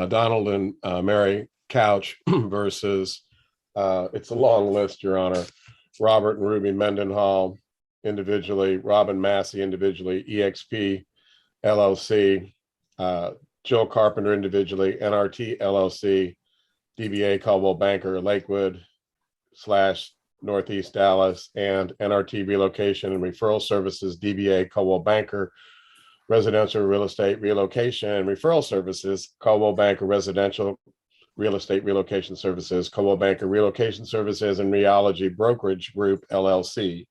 Donald and Mary Couch versus, it's a long list, Your Honor, Robert and Ruby Mendenhall individually, Robin Massey individually, EXP LLC, Joe Carpenter individually, NRT LLC, DBA Caldwell Banker, Lakewood / Northeast Dallas, and NRT Relocation and Referral Services, DBA Caldwell Banker, Residential Real Estate Relocation and Referral Services, Caldwell Banker Residential Real Estate Relocation Services, Caldwell Banker Relocation Services, and Reology Brokerage Group, LLC.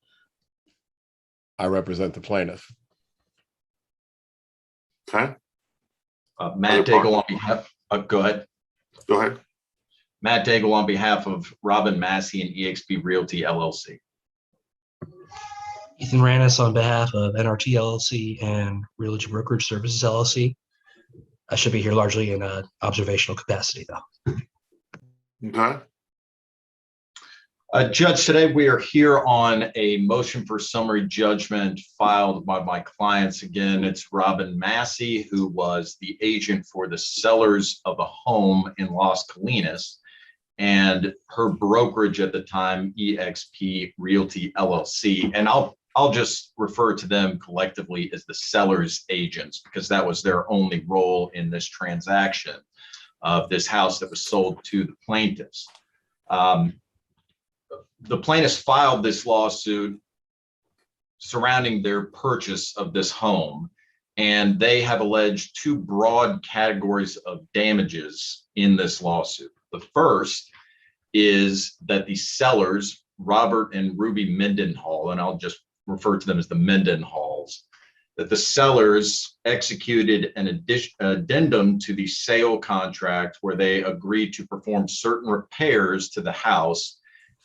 I represent the plaintiff. Okay. Matt Daigle on behalf, go ahead. Go ahead. Matt Daigle on behalf of Robin Massey and EXP Realty LLC. Ethan Rannis on behalf of NRT LLC and Realogy Brokerage Services LLC. I should be here largely in an observational capacity, though. Okay. Judge, today we are here on a motion for summary judgment filed by my clients. Again, it's Robin Massey, who was the agent for the sellers of a home in Las Colinas, and her brokerage at the time, EXP Realty LLC. And I'll just refer to them collectively as the seller's agents, because that was their only role in this transaction of this house that was sold to the plaintiffs. The plaintiffs filed this lawsuit surrounding their purchase of this home, and they have alleged two broad categories of damages in this lawsuit. The first is that the sellers, Robert and Ruby Mendenhall, and I'll just refer to them as the Mendenhalls, that the sellers executed an addendum to the sale contract where they agreed to perform certain repairs to the house,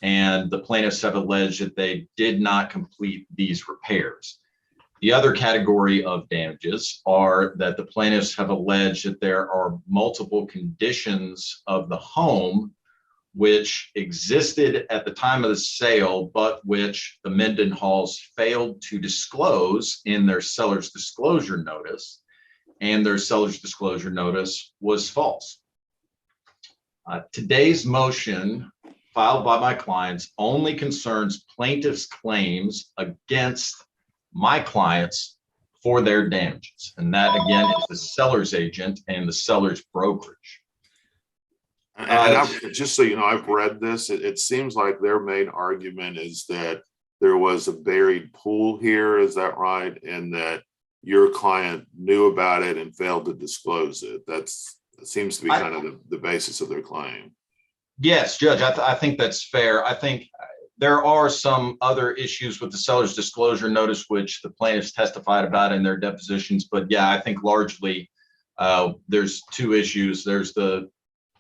and the plaintiffs have alleged that they did not complete these repairs. The other category of damages are that the plaintiffs have alleged that there are multiple conditions of the home which existed at the time of the sale, but which the Mendenhalls failed to disclose in their seller's disclosure notice, and their seller's disclosure notice was false. Today's motion filed by my clients only concerns plaintiffs' claims against my clients for their damages. And that, again, is the seller's agent and the seller's brokerage. And just so you know, I've read this. It seems like their main argument is that there was a buried pool here. Is that right? And that your client knew about it and failed to disclose it. That seems to be kind of the basis of their claim. Yes, Judge, I think that's fair. I think there are some other issues with the seller's disclosure notice, which the plaintiffs testified about in their depositions. But yeah, I think largely there's two issues. There's the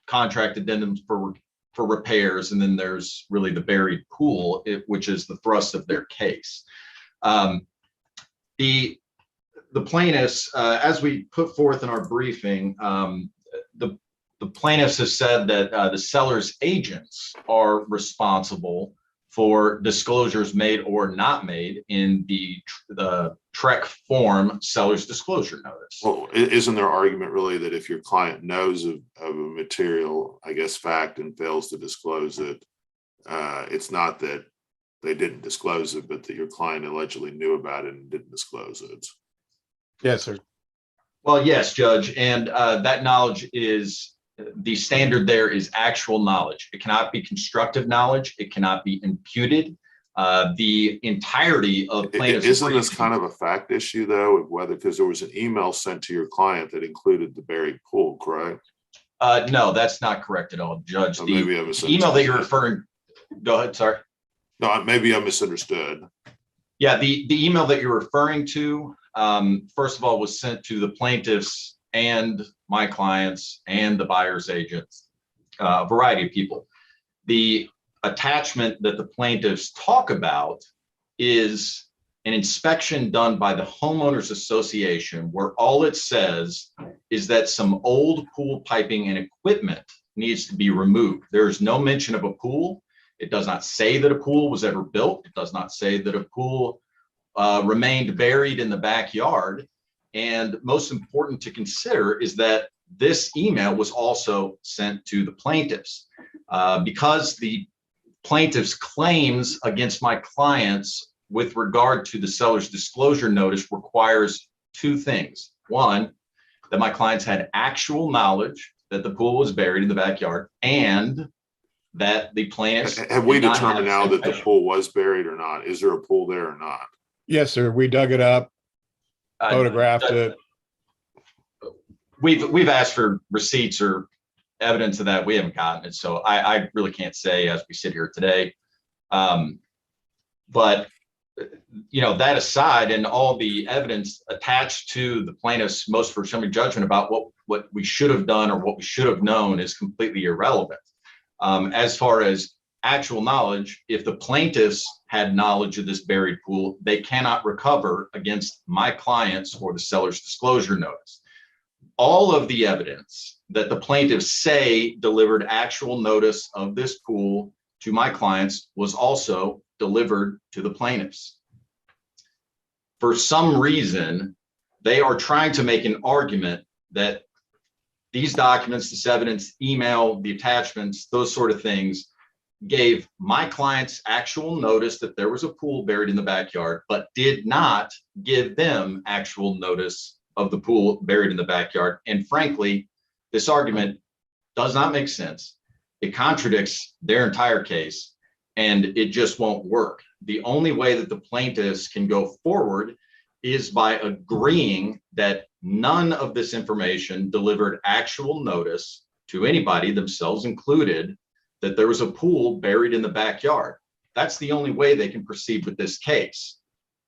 contract addendums for repairs, and then there's really the buried pool, which is the thrust of their case. The plaintiffs, as we put forth in our briefing, the plaintiffs have said that the seller's agents are responsible for disclosures made or not made in the TREC form seller's disclosure notice. Well, isn't their argument really that if your client knows of a material, I guess, fact and fails to disclose it, it's not that they didn't disclose it, but that your client allegedly knew about it and didn't disclose it? Yes, sir. Well, yes, Judge, and that knowledge is, the standard there is actual knowledge. It cannot be constructive knowledge. It cannot be imputed. The entirety of plaintiff's Isn't this kind of a fact issue, though, of whether, because there was an email sent to your client that included the buried pool, correct? No, that's not correct at all, Judge. The email that you're referring, go ahead, sorry. No, maybe I misunderstood. Yeah, the email that you're referring to, first of all, was sent to the plaintiffs and my clients and the buyer's agents, a variety of people. The attachment that the plaintiffs talk about is an inspection done by the homeowners association, where all it says is that some old pool piping and equipment needs to be removed. There's no mention of a pool. It does not say that a pool was ever built. It does not say that a pool remained buried in the backyard. And most important to consider is that this email was also sent to the plaintiffs because the plaintiff's claims against my clients with regard to the seller's disclosure notice requires two things. One, that my clients had actual knowledge that the pool was buried in the backyard, and that the plaintiffs Have we did not determined have now that the information. pool was buried or not? Is there a pool there or not? Yes, sir. We dug it up, photographed it. We've asked for receipts or evidence of that. We haven't gotten it, so I really can't say as we sit here today. But you know, that aside, and all the evidence attached to the plaintiff's motion for summary judgment about what we should have done or what we should have known is completely irrelevant. As far as actual knowledge, if the plaintiffs had knowledge of this buried pool, they cannot recover against my clients for the seller's disclosure notice. All of the evidence that the plaintiffs say delivered actual notice of this pool to my clients was also delivered to the plaintiffs. For some reason, they are trying to make an argument that these documents, this evidence, email, the attachments, those sort of things, gave my clients actual notice that there was a pool buried in the backyard, but did not give them actual notice of the pool buried in the backyard. And frankly, this argument does not make sense. It contradicts their entire case, and it just won't work. The only way that the plaintiffs can go forward is by agreeing that none of this information delivered actual notice to anybody, themselves included, that there was a pool buried in the backyard. That's the only way they can proceed with this case,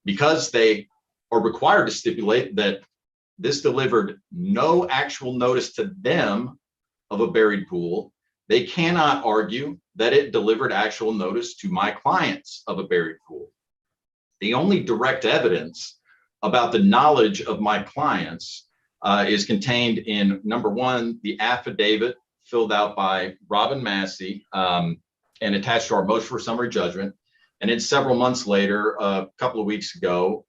because they are required to stipulate that this delivered no actual notice to them of a buried pool. They cannot argue that it delivered actual notice to my clients of a buried pool. The only direct evidence about the knowledge of my clients is contained in, number one, the affidavit filled out by Robin Massey and attached to our motion for summary judgment. And then several months later, a couple of weeks ago,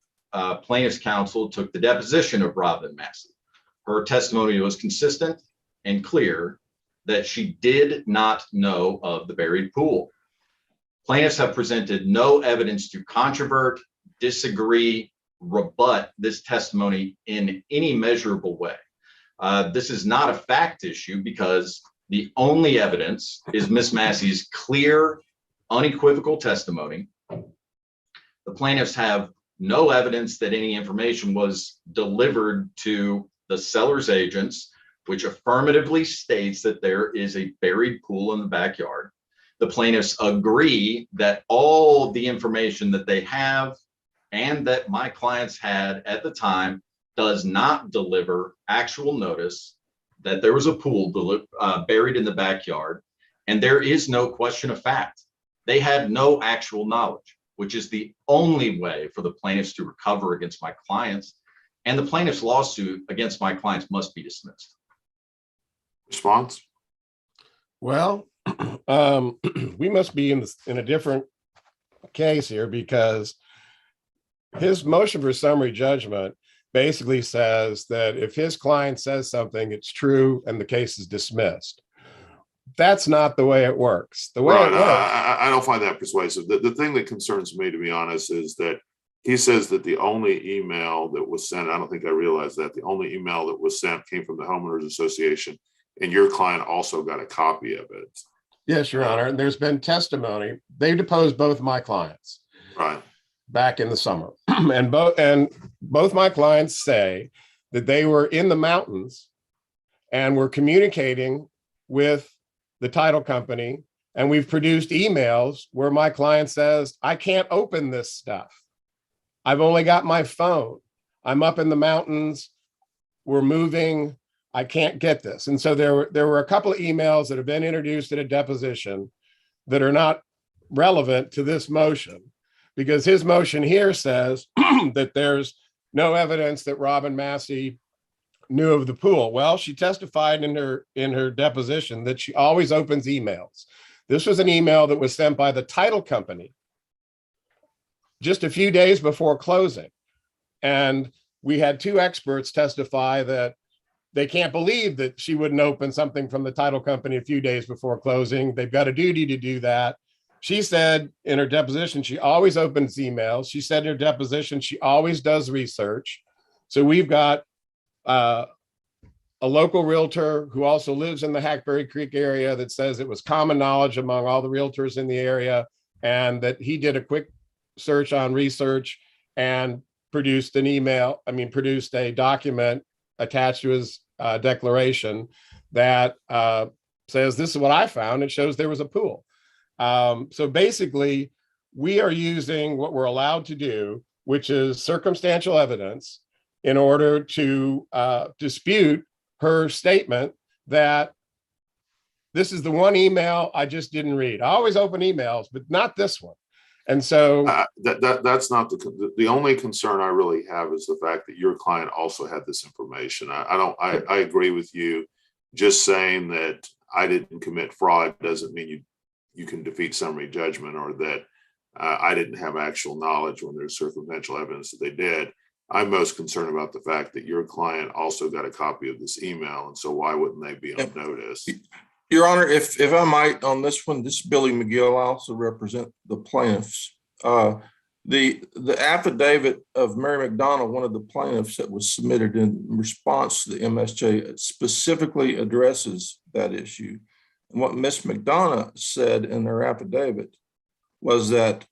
plaintiff's counsel took the deposition of Robin Massey. Her testimony was consistent and clear that she did not know of the buried pool. Plaintiffs have presented no evidence to controvert, disagree, rebut this testimony in any measurable way. This is not a fact issue because the only evidence is Ms. Massey's clear, unequivocal testimony. The plaintiffs have no evidence that any information was delivered to the seller's agents, which affirmatively states that there is a buried pool in the backyard. The plaintiffs agree that all the information that they have and that my clients had at the time does not deliver actual notice that there was a pool buried in the backyard, and there is no question of fact. They had no actual knowledge, which is the only way for the plaintiffs to recover against my clients, and the plaintiff's lawsuit against my clients must be dismissed. Response? Well, we must be in a different case here, because his motion for summary judgment basically says that if his client says something, it's true and the case is dismissed. That's not the way it works. The way Right. it works. I don't find that persuasive. The thing that concerns me, to be honest, is that he says that the only email that was sent, I don't think I realized that, the only email that was sent came from the Homeowners Association, and your client also got a copy of it. Yes, Your Honor. And there's been testimony. They deposed both my clients. Right. Back in the summer. and both my clients say that they were in the mountains and were communicating with the title company. And we've produced emails where my client says, I can't open this stuff. I've only got my phone. I'm up in the mountains. We're moving. I can't get this. And so there were a couple of emails that have been introduced at a deposition that are not relevant to this motion, because his motion here says that there's no evidence that Robin Massey knew of the pool. Well, she testified in her deposition that she always opens emails. This was an email that was sent by the title company just a few days before closing. And we had two experts testify that they can't believe that she wouldn't open something from the title company a few days before closing. They've got a duty to do that. She said in her deposition, she always opens emails. She said in her deposition, she always does research. So we've got a local realtor who also lives in the Hackberry Creek area that says it was common knowledge among all the realtors in the area, and that he did a quick search on research and produced produced a document attached to his declaration that says, this is what I found. It shows there was a pool. So basically, we are using what we're allowed to do, which is circumstantial evidence, in order to dispute her statement that this is the one email I just didn't read. I always open emails, but not this one. And so that's not the only concern I really have is the fact that your client also had this information. I agree with you. Just saying that I didn't commit fraud doesn't mean you can defeat summary judgment, or that I didn't have actual knowledge when there's circumstantial evidence that they did. I'm most concerned about the fact that your client also got a copy of this email. And so why wouldn't they be on notice? Your Honor, if I might, on this one, this is Billy McGill. I also represent the plaintiffs. The affidavit of Mary Mcdonald, one of the plaintiffs that was submitted in response to the MSJ, specifically addresses that issue. And what Ms. McDonough said in her affidavit was that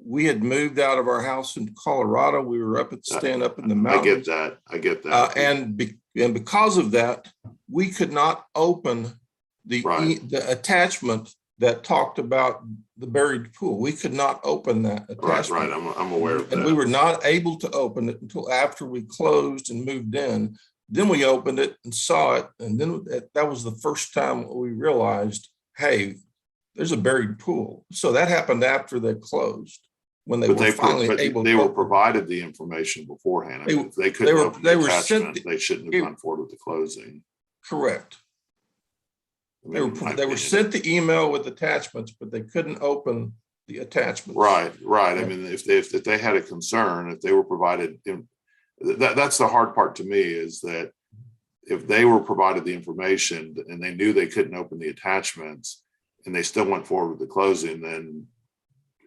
we had moved out of our house in Colorado. We were staying up in the mountains. I get that. And because of that, we could not open the attachment that talked about the buried pool. We could not open that attachment. Right. I'm aware of that. And we were not able to open it until after we closed and moved in. Then we opened it and saw it. And then that was the first time we realized, hey, there's a buried pool. So that happened after they closed, when they were finally able to. They were provided the information beforehand. If they couldn't open the attachment, they shouldn't have gone forward with the closing. Correct. They were sent the email with attachments, but they couldn't open the attachments. Right. I mean, if they had a concern, if they were provided, that's the hard part to me, is that if they were provided the information and they knew they couldn't open the attachments and they still went forward with the closing, then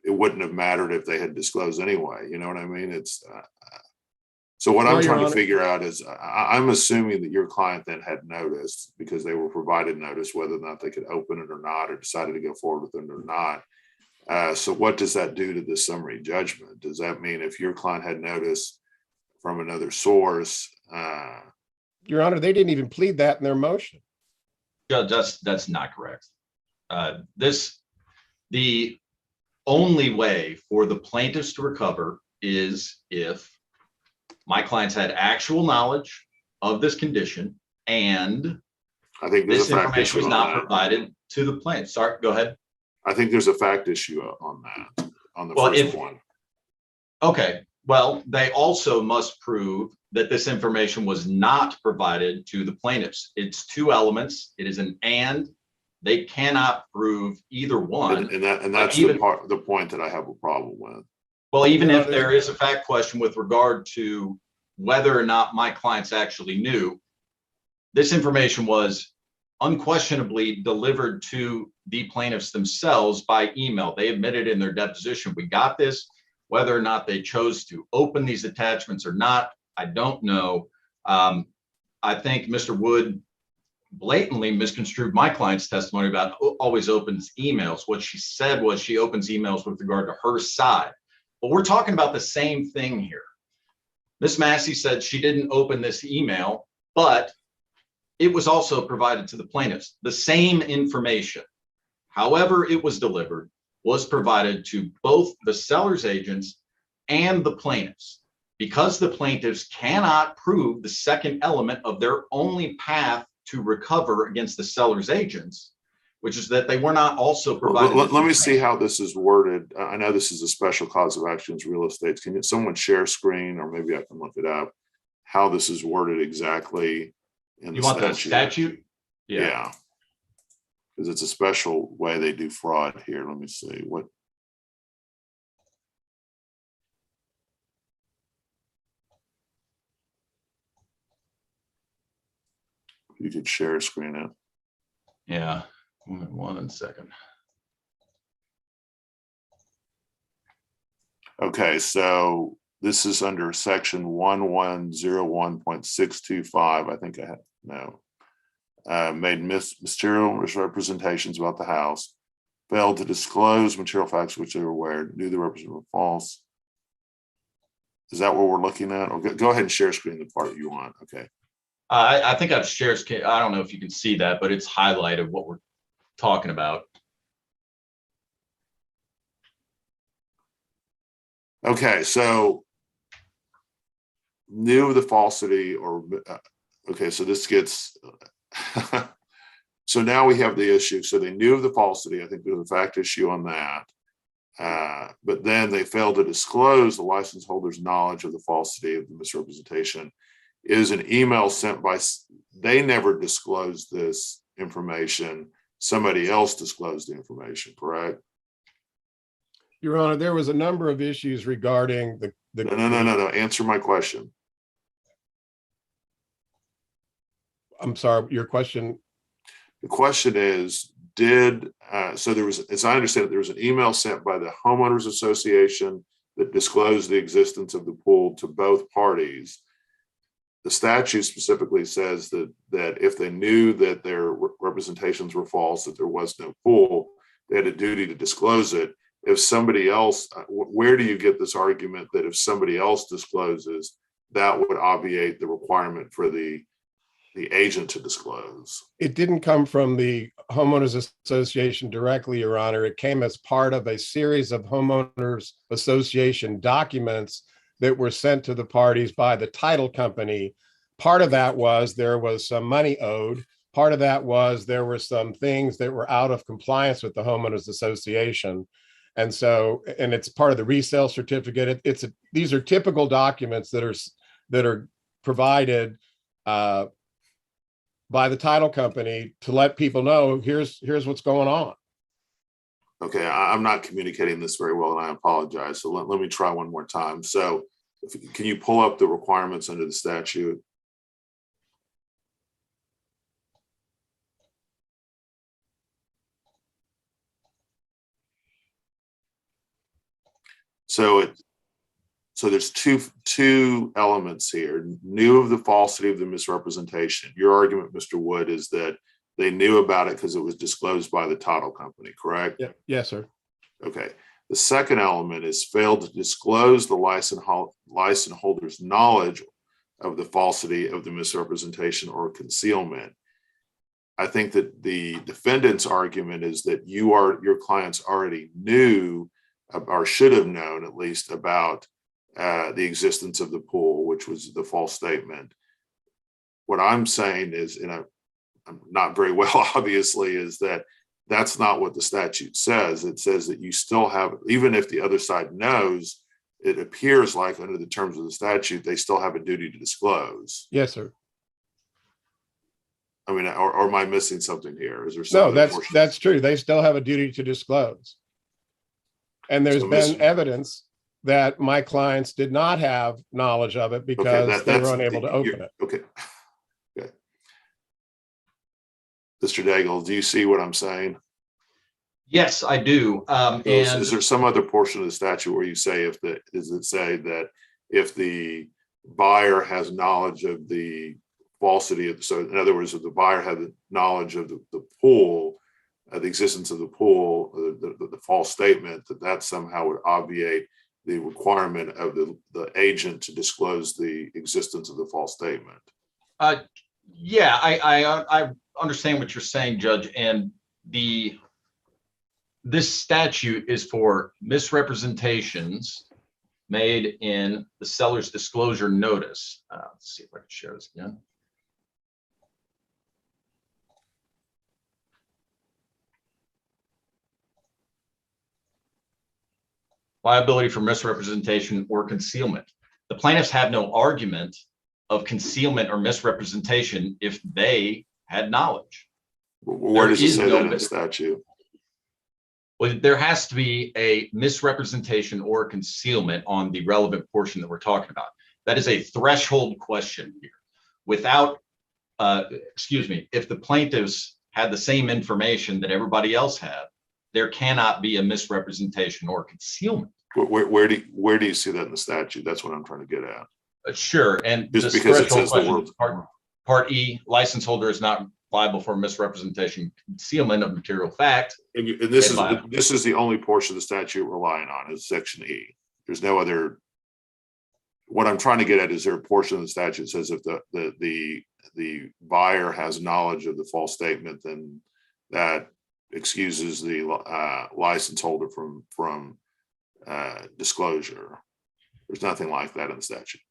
it wouldn't have mattered if they had disclosed anyway. You know what I mean? It's so what I'm trying to figure out is I'm assuming that your client then had noticed, because they were provided notice whether or not they could open it or not, or decided to go forward with it or not. So what does that do to the summary judgment? Does that mean if your client had notice from another source? Your Honor, they didn't even plead that in their motion. Judge, that's not correct. The only way for the plaintiffs to recover is if my clients had actual knowledge of this condition and I think this information was not provided to the plaintiff. Sorry, go ahead. I think there's a fact issue on that, on the first one. Okay, well, they also must prove that this information was not provided to the plaintiffs. It's two elements. It is an and. They cannot prove either one. And that's the point that I have a problem with. Well, even if there is a fact question with regard to whether or not my clients actually knew, this information was unquestionably delivered to the plaintiffs themselves by email. They admitted in their deposition, we got this. Whether or not they chose to open these attachments or not, I don't know. I think Mr. Wood blatantly misconstrued my client's testimony about always opens emails. What she said was she opens emails with regard to her side. But we're talking about the same thing here. Ms. Massey said she didn't open this email, but it was also provided to the plaintiffs. The same information, however it was delivered, was provided to both the seller's agents and the plaintiffs. Because the plaintiffs cannot prove the second element of their only path to recover against the seller's agents, which is that they were not also provided. Let me see how this is worded. I know this is a special cause of action in real estate. Can someone share screen, or maybe I can look it up, how this is worded exactly in the statute? You want the statute? Yeah. Because it's a special way they do fraud here. Let me see what. you could share screen it. Yeah, one second. Okay, so this is under section 1101.625. I think I had, no. Made material misrepresentations about the house, failed to disclose material facts which they were aware, knew the representative were false. Is that what we're looking at? Okay, go ahead and share screen the part you want. Okay. I think I've shared. I don't know if you can see that, but it's highlighted what we're talking about. Okay, so knew the falsity, or okay, so this gets so now we have the issue. So they knew of the falsity. I think there's a fact issue on that. But then they failed to disclose the license holder's knowledge of the falsity of the misrepresentation. Is an email sent by, they never disclosed this information. Somebody else disclosed the information, correct? Your Honor, there was a number of issues regarding the. No. Answer my question. I'm sorry, your question. The question is, so there was, as I understand it, there was an email sent by the homeowners association that disclosed the existence of the pool to both parties. The statute specifically says that if they knew that their representations were false, that there was no pool, they had a duty to disclose it. If somebody else, where do you get this argument that if somebody else discloses, that would obviate the requirement for the agent to disclose? It didn't come from the homeowners association directly, Your Honor. It came as part of a series of homeowners association documents that were sent to the parties by the title company. Part of that was there was some money owed. Part of that was there were some things that were out of compliance with the homeowners association. And so, and it's part of the resale certificate. These are typical documents that are provided by the title company to let people know here's what's going on. Okay, I'm not communicating this very well, and I apologize. So let me try one more time. So can you pull up the requirements under the statute? So there's two elements here. Knew of the falsity of the misrepresentation. Your argument, Mr. Wood, is that they knew about it because it was disclosed by the title company, correct? Yeah. Yes, sir. Okay. The second element is failed to disclose the license holder's knowledge of the falsity of the misrepresentation or concealment. I think that the defendant's argument is that your clients already knew or should have known at least about the existence of the pool, which was the false statement. What I'm saying is, and I'm not very well, obviously, is that that's not what the statute says. It says that you still have, even if the other side knows, it appears like under the terms of the statute, they still have a duty to disclose. Yes, sir. I mean, or am I missing something here? Is there something? No, that's true. They still have a duty to disclose. And there's been evidence that my clients did not have knowledge of it because they were unable to open it. Okay. Mr. Daigle, do you see what I'm saying? Yes, I do. Is there some other portion of the statute where you say does it say that if the buyer has knowledge of the falsity of, so in other words, if the buyer had the knowledge of the pool, the existence of the pool, the false statement, that somehow would obviate the requirement of the agent to disclose the existence of the false statement? Yeah, I understand what you're saying, Judge. And this statute is for misrepresentations made in the seller's disclosure notice. Let's see if I can share this again. Liability for misrepresentation or concealment. The plaintiffs have no argument of concealment or misrepresentation if they had knowledge. Where does it say that in the statute? Well, there has to be a misrepresentation or concealment on the relevant portion that we're talking about. That is a threshold question here. Without if the plaintiffs had the same information that everybody else had, there cannot be a misrepresentation or concealment. Where do you see that in the statute? That's what I'm trying to get at. Sure, and Just this because it threshold says the question, word. part E, license holder is not liable for misrepresentation, concealment of material fact. And this is the only portion of the statute we're relying on is section E. There's no other. What I'm trying to get at is there a portion of the statute that says if the buyer has knowledge of the false statement, then that excuses the license holder from disclosure. There's nothing like that in the statute.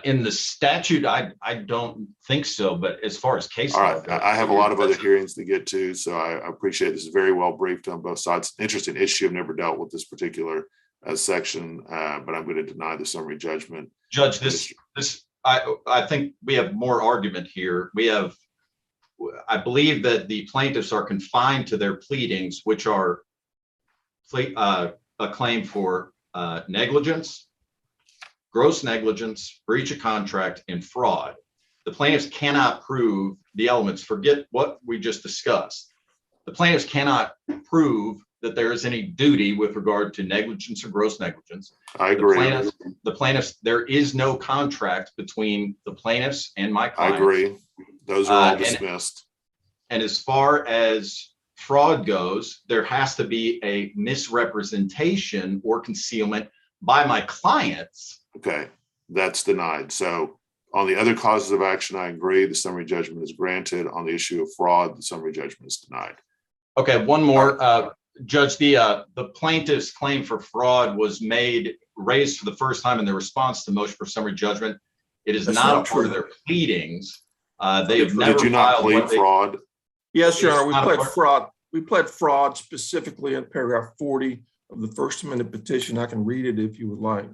In the statute, I don't think so, but as far as case All law right, goes, I have a lot of other hearings to get to, so I appreciate this is very well briefed on both sides. Interesting issue. I've never dealt with this particular section, but I'm going to deny the summary judgment. Judge, I think we have more argument here. I believe that the plaintiffs are confined to their pleadings, which are a claim for negligence, gross negligence, breach of contract, and fraud. The plaintiffs cannot prove the elements. Forget what we just discussed. The plaintiffs cannot prove that there is any duty with regard to negligence or gross negligence. I agree. The plaintiffs, there is no contract between the plaintiffs and my client. I agree. Those are all dismissed. And as far as fraud goes, there has to be a misrepresentation or concealment by my clients. Okay, that's denied. So on the other causes of action, I agree. The summary judgment is granted. On the issue of fraud, the summary judgment is denied. Okay, one more. Judge, the plaintiff's claim for fraud was raised for the first time in their response to motion for summary judgment. It is not a part of their pleadings. They have never Did you not plead fraud? Yes, Your Honor, we pled fraud. We pled fraud specifically in paragraph 40 of the First Amendment petition. I can read it if you would like.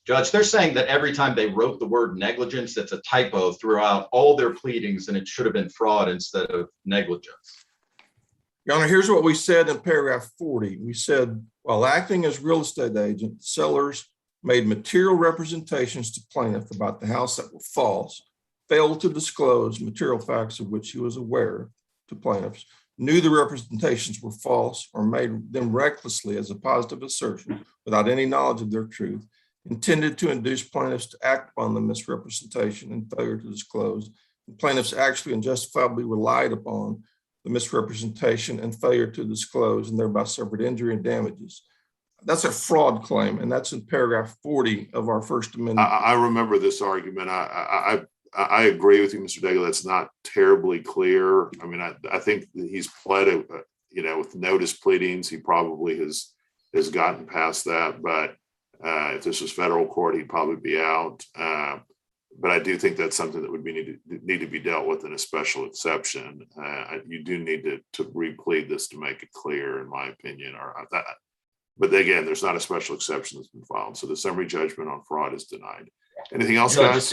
Judge, they're saying that every time they wrote the word negligence, that's a typo throughout all their pleadings, and it should have been fraud instead of negligence. Your Honor, here's what we said in paragraph 40. We said, while acting as real estate agent, sellers made material representations to plaintiff about the house that were false, failed to disclose material facts of which he was aware to plaintiffs, knew the representations were false or made them recklessly as a positive assertion without any knowledge of their truth, intended to induce plaintiffs to act upon the misrepresentation and failure to disclose. And plaintiffs actually and justifiably relied upon the misrepresentation and failure to disclose and thereby suffered injury and damages. That's a fraud claim, and that's in paragraph 40 of our First Amendment. I remember this argument. I agree with you, Mr. Daigle. That's not terribly clear. I mean, I think that he's pled, with notice pleadings, he probably has gotten past that. But if this was federal court, he'd probably be out. But I do think that's something that would need to be dealt with in a special exception. You do need to replead this to make it clear, in my opinion. But again, there's not a special exception that's been filed. So the summary judgment on fraud is denied. Anything else, guys?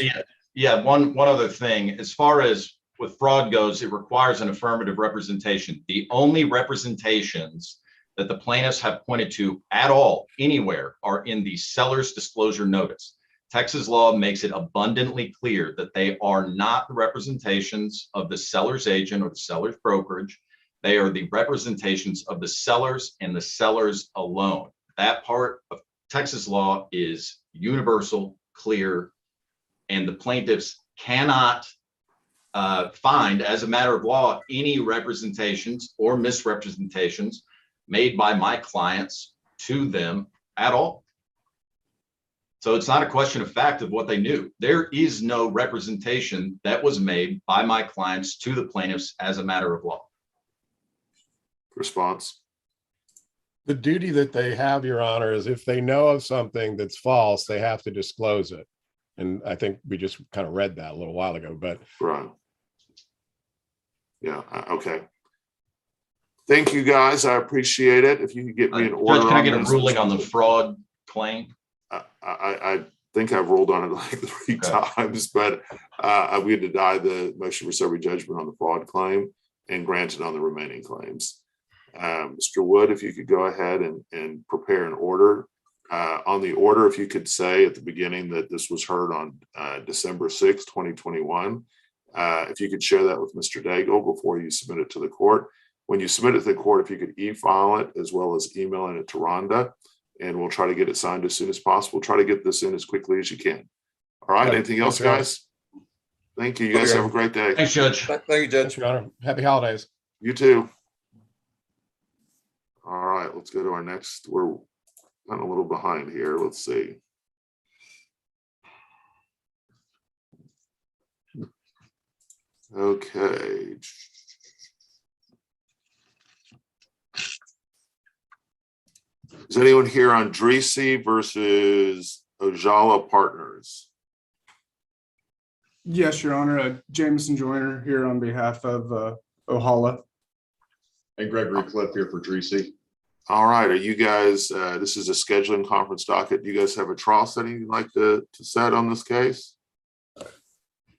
Yeah, one other thing. As far as with fraud goes, it requires an affirmative representation. The only representations that the plaintiffs have pointed to at all, anywhere, are in the seller's disclosure notice. Texas law makes it abundantly clear that they are not the representations of the seller's agent or the seller's brokerage. They are the representations of the sellers and the sellers alone. That part of Texas law is universal, clear, and the plaintiffs cannot find, as a matter of law, any representations or misrepresentations made by my clients to them at all. So it's not a question of fact of what they knew. There is no representation that was made by my clients to the plaintiffs as a matter of law. Response. The duty that they have, Your Honor, is if they know of something that's false, they have to disclose it. And I think we just kind of read that a little while ago, but. Right. Yeah, okay. Thank you, guys. I appreciate it. If you could get me an order. Judge, can I get a ruling on the fraud claim? I think I've ruled on it like 3 times, but we had to deny the motion for summary judgment on the fraud claim and granted on the remaining claims. Mr. Wood, if you could go ahead and prepare an order. On the order, if you could say at the beginning that this was heard on December 6, 2021, If you could share that with Mr. Daigle before you submit it to the court. When you submit it to the court, if you could e-file it as well as emailing it to Rhonda, and we'll try to get it signed as soon as possible. Try to get this in as quickly as you can. All right, Right. anything else, Thank you. guys? Thank you. You guys have a great day. Thanks, Judge. Thank you, Thanks, Judge. Your Honor. Happy holidays. You too. All right, let's go to our next. We're kind of a little behind here. Let's see. Okay. Is anyone here on Dreesy versus Ojala Partners? Yes, Your Honor. Jameson Joyner here on behalf of Ohala. And Gregory Cliff here for Dreesy. All right, are you guys, this is a scheduling conference docket. Do you guys have a trial setting you'd like to set on this case?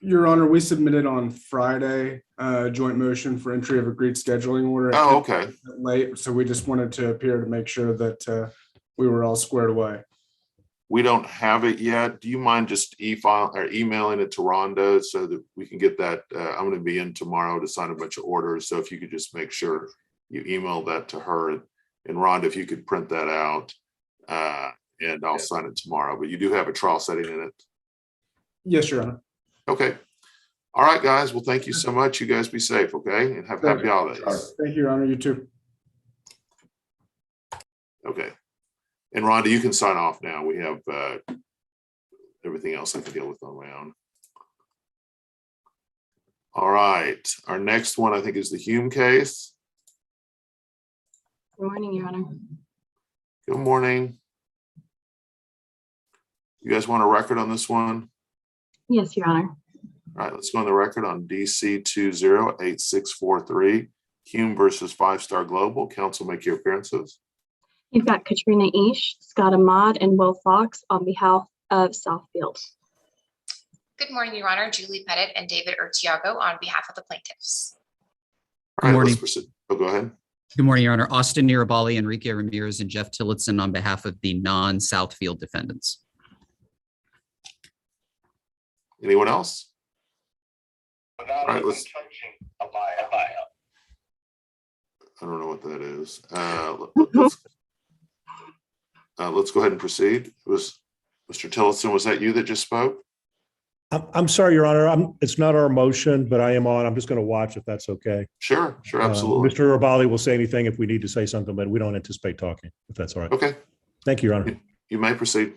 Your Honor, we submitted on Friday a joint motion for entry of agreed scheduling order. Oh, okay. Late, so we just wanted to appear to make sure that we were all squared away. We don't have it yet. Do you mind just e-file or emailing it to Rhonda so that we can get that? I'm going to be in tomorrow to sign a bunch of orders. So if you could just make sure you email that to her, and Rhonda, if you could print that out, and I'll sign it tomorrow. But you do have a trial setting in it. Yes, Your Honor. Okay. All right, guys. Well, thank you so much. You guys be safe, okay? And have happy holidays. Thank you, Your Honor. You too. Okay. And Rhonda, you can sign off now. We have everything else I can deal with on my own. All right. Our next one, I think, is the Hume case. Good morning, Your Honor. Good morning. You guys want a record on this one? Yes, Your Honor. All right, let's go on the record on DC 208643, Hume versus 5-Star Global. Counsel, make your appearances. You've got Katrina Ish, Scott Ahmad, and Will Fox on behalf of Southfield. Good morning, Your Honor. Julie Pettit and David Urtiago on behalf of the plaintiffs. All right, morning. let's proceed. Oh, go ahead. Good morning, Your Honor. Austin Nirabali, Enrique Ramirez, and Jeff Tillotson on behalf of the non-Southfield defendants. Anyone else? All right, let's. I don't know what that is. Let's go ahead and proceed. It was Mr. Tillotson. Was that you that just spoke? I'm sorry, Your Honor. It's not our motion, but I am on. I'm just going to watch if that's okay. Sure, absolutely. Mr. Rabali will say anything if we need to say something, but we don't anticipate talking, if that's all right. Okay. Thank you, Your Honor. You may proceed.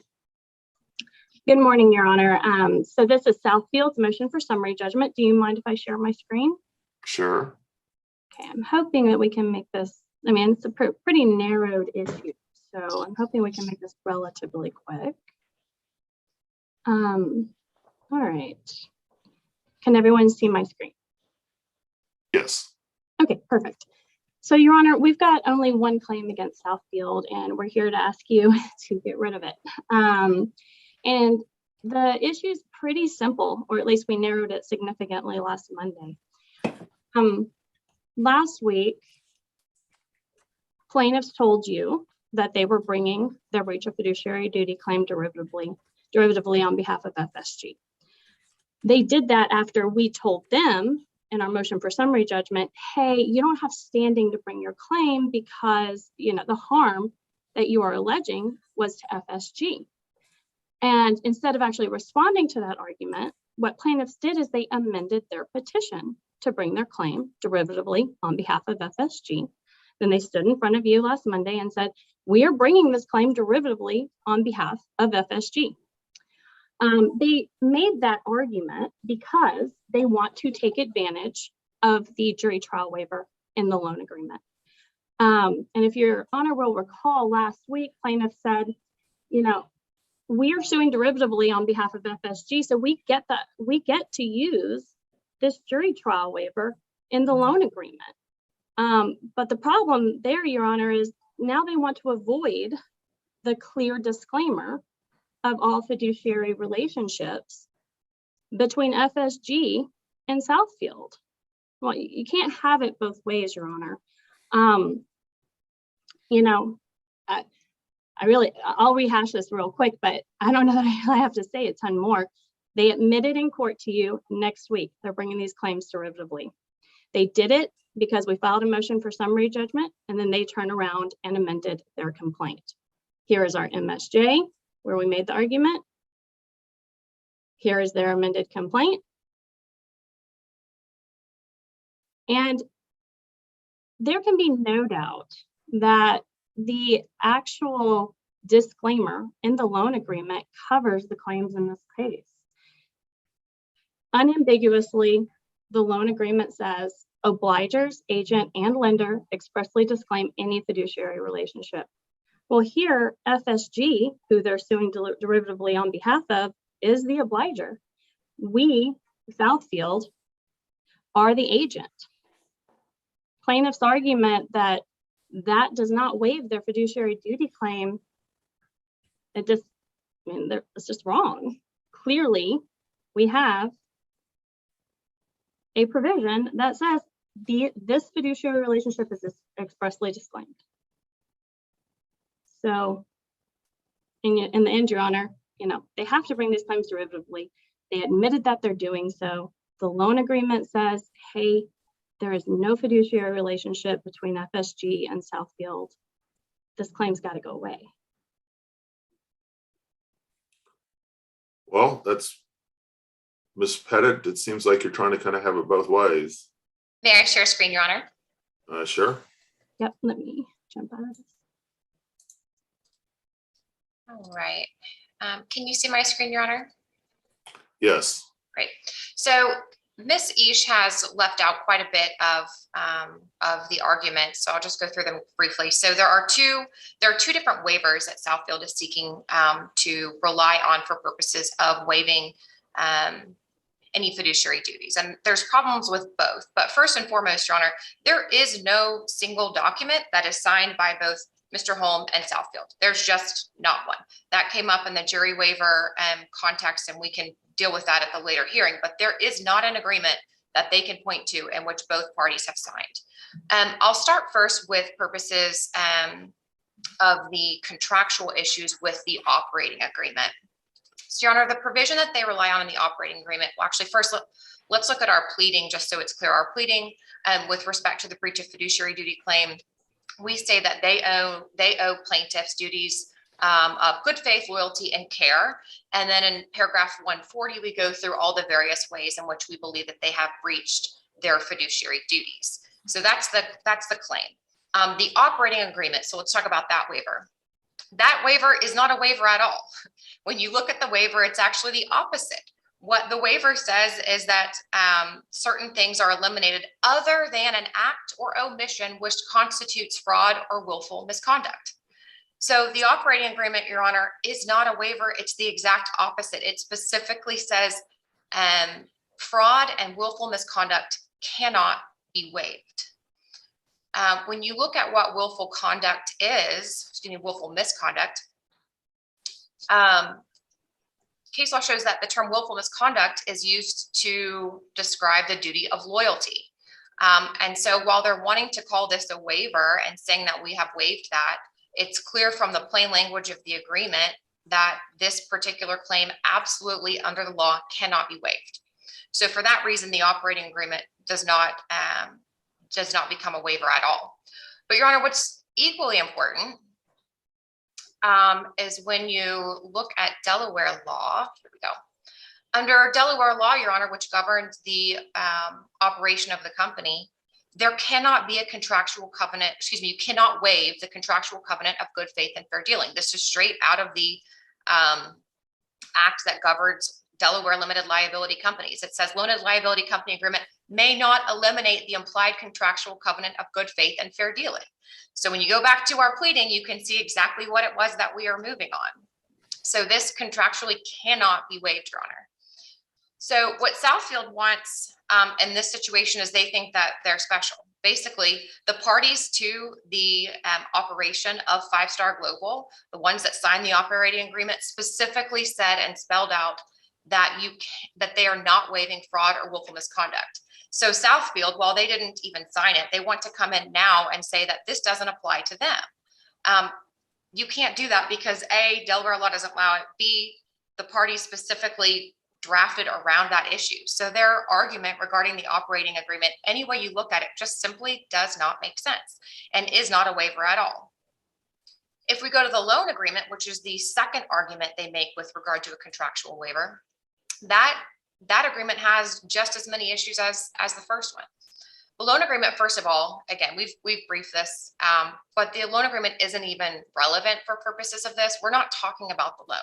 Good morning, Your Honor. So this is Southfield's motion for summary judgment. Do you mind if I share my screen? Sure. Okay, I'm hoping that we can make this, I mean, it's a pretty narrowed issue, so I'm hoping we can make this relatively quick. All right. Can everyone see my screen? Yes. Okay, perfect. So, Your Honor, we've got only one claim against Southfield, and we're here to ask you to get rid of it. And the issue is pretty simple, or at least we narrowed it significantly last Monday. Last week, plaintiffs told you that they were bringing their breach of fiduciary duty claim derivatively on behalf of FSG. They did that after we told them in our motion for summary judgment, hey, you don't have standing to bring your claim because, you know, the harm that you are alleging was to FSG. And instead of actually responding to that argument, what plaintiffs did is they amended their petition to bring their claim derivatively on behalf of FSG. Then they stood in front of you last Monday and said, we are bringing this claim derivatively on behalf of FSG. They made that argument because they want to take advantage of the jury trial waiver in the loan agreement. And if Your Honor will recall, last week, plaintiff said, you know, we are suing derivatively on behalf of FSG, so we get to use this jury trial waiver in the loan agreement. But the problem there, Your Honor, is now they want to avoid the clear disclaimer of all fiduciary relationships between FSG and Southfield. Well, you can't have it both ways, Your Honor. You know, I'll rehash this real quick, but I don't know that I have to say a ton more. They admitted in court to you next week, they're bringing these claims derivatively. They did it because we filed a motion for summary judgment, and then they turned around and amended their complaint. Here is our MSJ where we made the argument. Here is their amended complaint. And there can be no doubt that the actual disclaimer in the loan agreement covers the claims in this case. Unambiguously, the loan agreement says obligers, agent, and lender expressly disclaim any fiduciary relationship. Well, here, FSG, who they're suing derivatively on behalf of, is the obliger. We, Southfield, are the agent. Plaintiff's argument that that does not waive their fiduciary duty claim, it's just wrong. Clearly, we have a provision that says this fiduciary relationship is expressly disclaimed. So in the end, Your Honor, they have to bring these claims derivatively. They admitted that they're doing so. The loan agreement says, hey, there is no fiduciary relationship between FSG and Southfield. This claim's got to go away. Well, that's Ms. Pettit. It seems like you're trying to kind of have it both ways. May I share screen, Your Honor? Sure. Yep, let me jump out of this. All right. Can you see my screen, Your Honor? Yes. Great. So Ms. Ish has left out quite a bit of the argument, so I'll just go through them briefly. So there are two different waivers that Southfield is seeking to rely on for purposes of waiving any fiduciary duties, and there's problems with both. But first and foremost, Your Honor, there is no single document that is signed by both Mr. Holm and Southfield. There's just not one. That came up in the jury waiver context, and we can deal with that at the later hearing, but there is not an agreement that they can point to in which both parties have signed. I'll start first with purposes of the contractual issues with the operating agreement. So, Your Honor, the provision that they rely on in the operating agreement, well, actually, first, let's look at our pleading, just so it's clear. Our pleading with respect to the breach of fiduciary duty claim, we say that they owe plaintiffs duties of good faith, loyalty, and care. And then in paragraph 140, we go through all the various ways in which we believe that they have breached their fiduciary duties. So that's the claim. The operating agreement, so let's talk about that waiver. That waiver is not a waiver at all. When you look at the waiver, it's actually the opposite. What the waiver says is that certain things are eliminated other than an act or omission which constitutes fraud or willful misconduct. So the operating agreement, Your Honor, is not a waiver. It's the exact opposite. It specifically says fraud and willful misconduct cannot be waived. When you look at what willful misconduct, case law shows that the term willful misconduct is used to describe the duty of loyalty. And so while they're wanting to call this a waiver and saying that we have waived that, it's clear from the plain language of the agreement that this particular claim absolutely under the law cannot be waived. So for that reason, the operating agreement does not become a waiver at all. But Your Honor, what's equally important is when you look at Delaware law, here we go. Under Delaware law, Your Honor, which governs the operation of the company, there cannot be a contractual covenant, you cannot waive the contractual covenant of good faith and fair dealing. This is straight out of the act that governs Delaware limited liability companies. It says limited liability company agreement may not eliminate the implied contractual covenant of good faith and fair dealing. So when you go back to our pleading, you can see exactly what it was that we are moving on. So this contractually cannot be waived, Your Honor. So what Southfield wants in this situation is they think that they're special. Basically, the parties to the operation of 5-Star Global, the ones that signed the operating agreement, specifically said and spelled out that they are not waiving fraud or willful misconduct. So Southfield, while they didn't even sign it, they want to come in now and say that this doesn't apply to them. You can't do that because A, Delaware law doesn't allow it. B, the parties specifically drafted around that issue. So their argument regarding the operating agreement, any way you look at it, just simply does not make sense and is not a waiver at all. If we go to the loan agreement, which is the second argument they make with regard to a contractual waiver, that agreement has just as many issues as the first one. The loan agreement, first of all, again, we've briefed this, but the loan agreement isn't even relevant for purposes of this. We're not talking about the loan.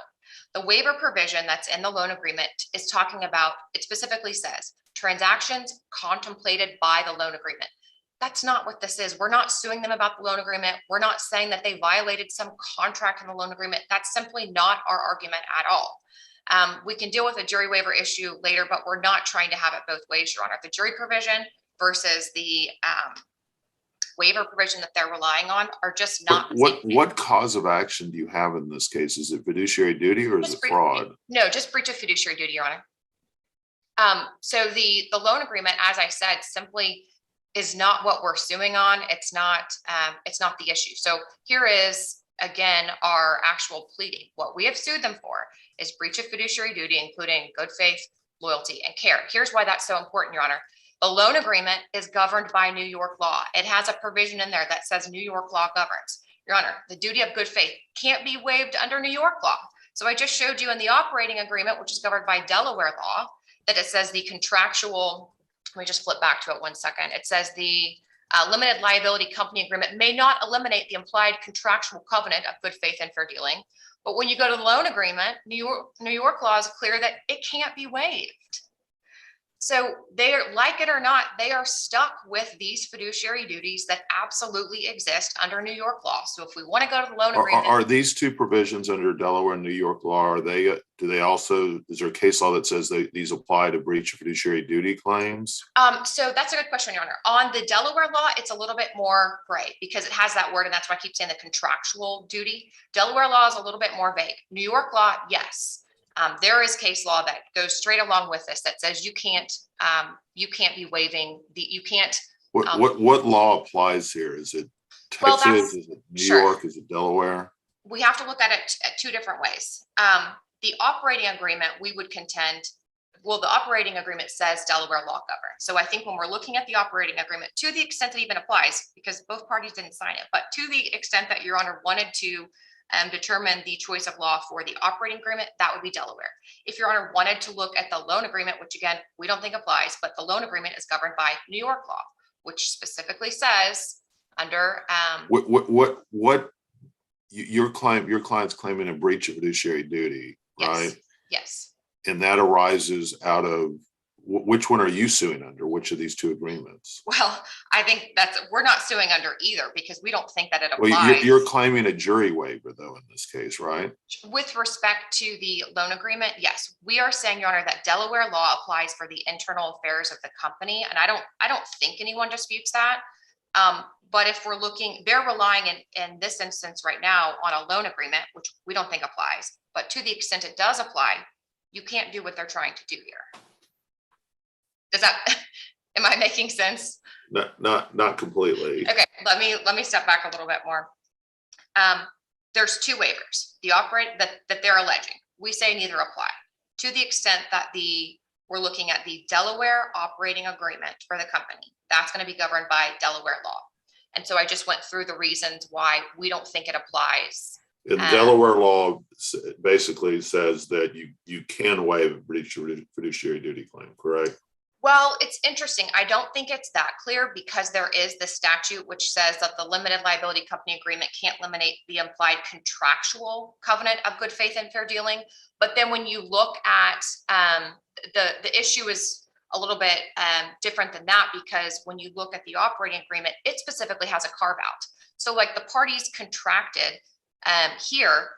The waiver provision that's in the loan agreement is talking about, it specifically says, transactions contemplated by the loan agreement. That's not what this is. We're not suing them about the loan agreement. We're not saying that they violated some contract in the loan agreement. That's simply not our argument at all. We can deal with a jury waiver issue later, but we're not trying to have it both ways, Your Honor. The jury provision versus the waiver provision that they're relying on are just not. What cause of action do you have in this case? Is it fiduciary duty or is it fraud? No, just breach of fiduciary duty, Your Honor. So the loan agreement, as I said, simply is not what we're suing on. It's not the issue. So here is, again, our actual pleading. What we have sued them for is breach of fiduciary duty, including good faith, loyalty, and care. Here's why that's so important, Your Honor. The loan agreement is governed by New York law. It has a provision in there that says New York law governs. Your Honor, the duty of good faith can't be waived under New York law. So I just showed you in the operating agreement, which is governed by Delaware law, that it says the contractual, let me just flip back to it 1 second. It says the limited liability company agreement may not eliminate the implied contractual covenant of good faith and fair dealing. But when you go to the loan agreement, New York law is clear that it can't be waived. So they are, like it or not, they are stuck with these fiduciary duties that absolutely exist under New York law. So if we want to go to the loan agreement. Are these two provisions under Delaware and New York law, is there a case law that says these apply to breach of fiduciary duty claims? So that's a good question, Your Honor. On the Delaware law, it's a little bit more gray because it has that word, and that's why I keep saying the contractual duty. Delaware law is a little bit more vague. New York law, yes. There is case law that goes straight along with this that says you can't be waiving you can't. What law applies here? Is it Texas? Is it New York? Is it Delaware? We have to look at it at two different ways. The operating agreement, we would contend, well, the operating agreement says Delaware law governs. So I think when we're looking at the operating agreement, to the extent it even applies, because both parties didn't sign it, but to the extent that Your Honor wanted to determine the choice of law for the operating agreement, that would be Delaware. If Your Honor wanted to look at the loan agreement, which again, we don't think applies, but the loan agreement is governed by New York law, which specifically says under what your client's claiming a breach of fiduciary duty, right? Yes. And that arises out of which one are you suing under? Which of these two agreements? Well, I think we're not suing under either because we don't think that it applies. Well, you're claiming a jury waiver though in this case, right? With respect to the loan agreement, yes, we are saying, Your Honor, that Delaware law applies for the internal affairs of the company, and I don't think anyone disputes that. But if we're looking, they're relying in this instance right now on a loan agreement, which we don't think applies. But to the extent it does apply, you can't do what they're trying to do here. Does that, am I making sense? Not completely. Okay, let me step back a little bit more. There's two waivers, that they're alleging. We say neither apply. To the extent that we're looking at the Delaware operating agreement for the company, that's going to be governed by Delaware law. And so I just went through the reasons why we don't think it applies. And Delaware law basically says that you can waive a breach of fiduciary duty claim, correct? Well, it's interesting. I don't think it's that clear because there is the statute which says that the limited liability company agreement can't eliminate the implied contractual covenant of good faith and fair dealing. But then when you look at the issue is a little bit different than that, because when you look at the operating agreement, it specifically has a carve out. So like the parties contracted here,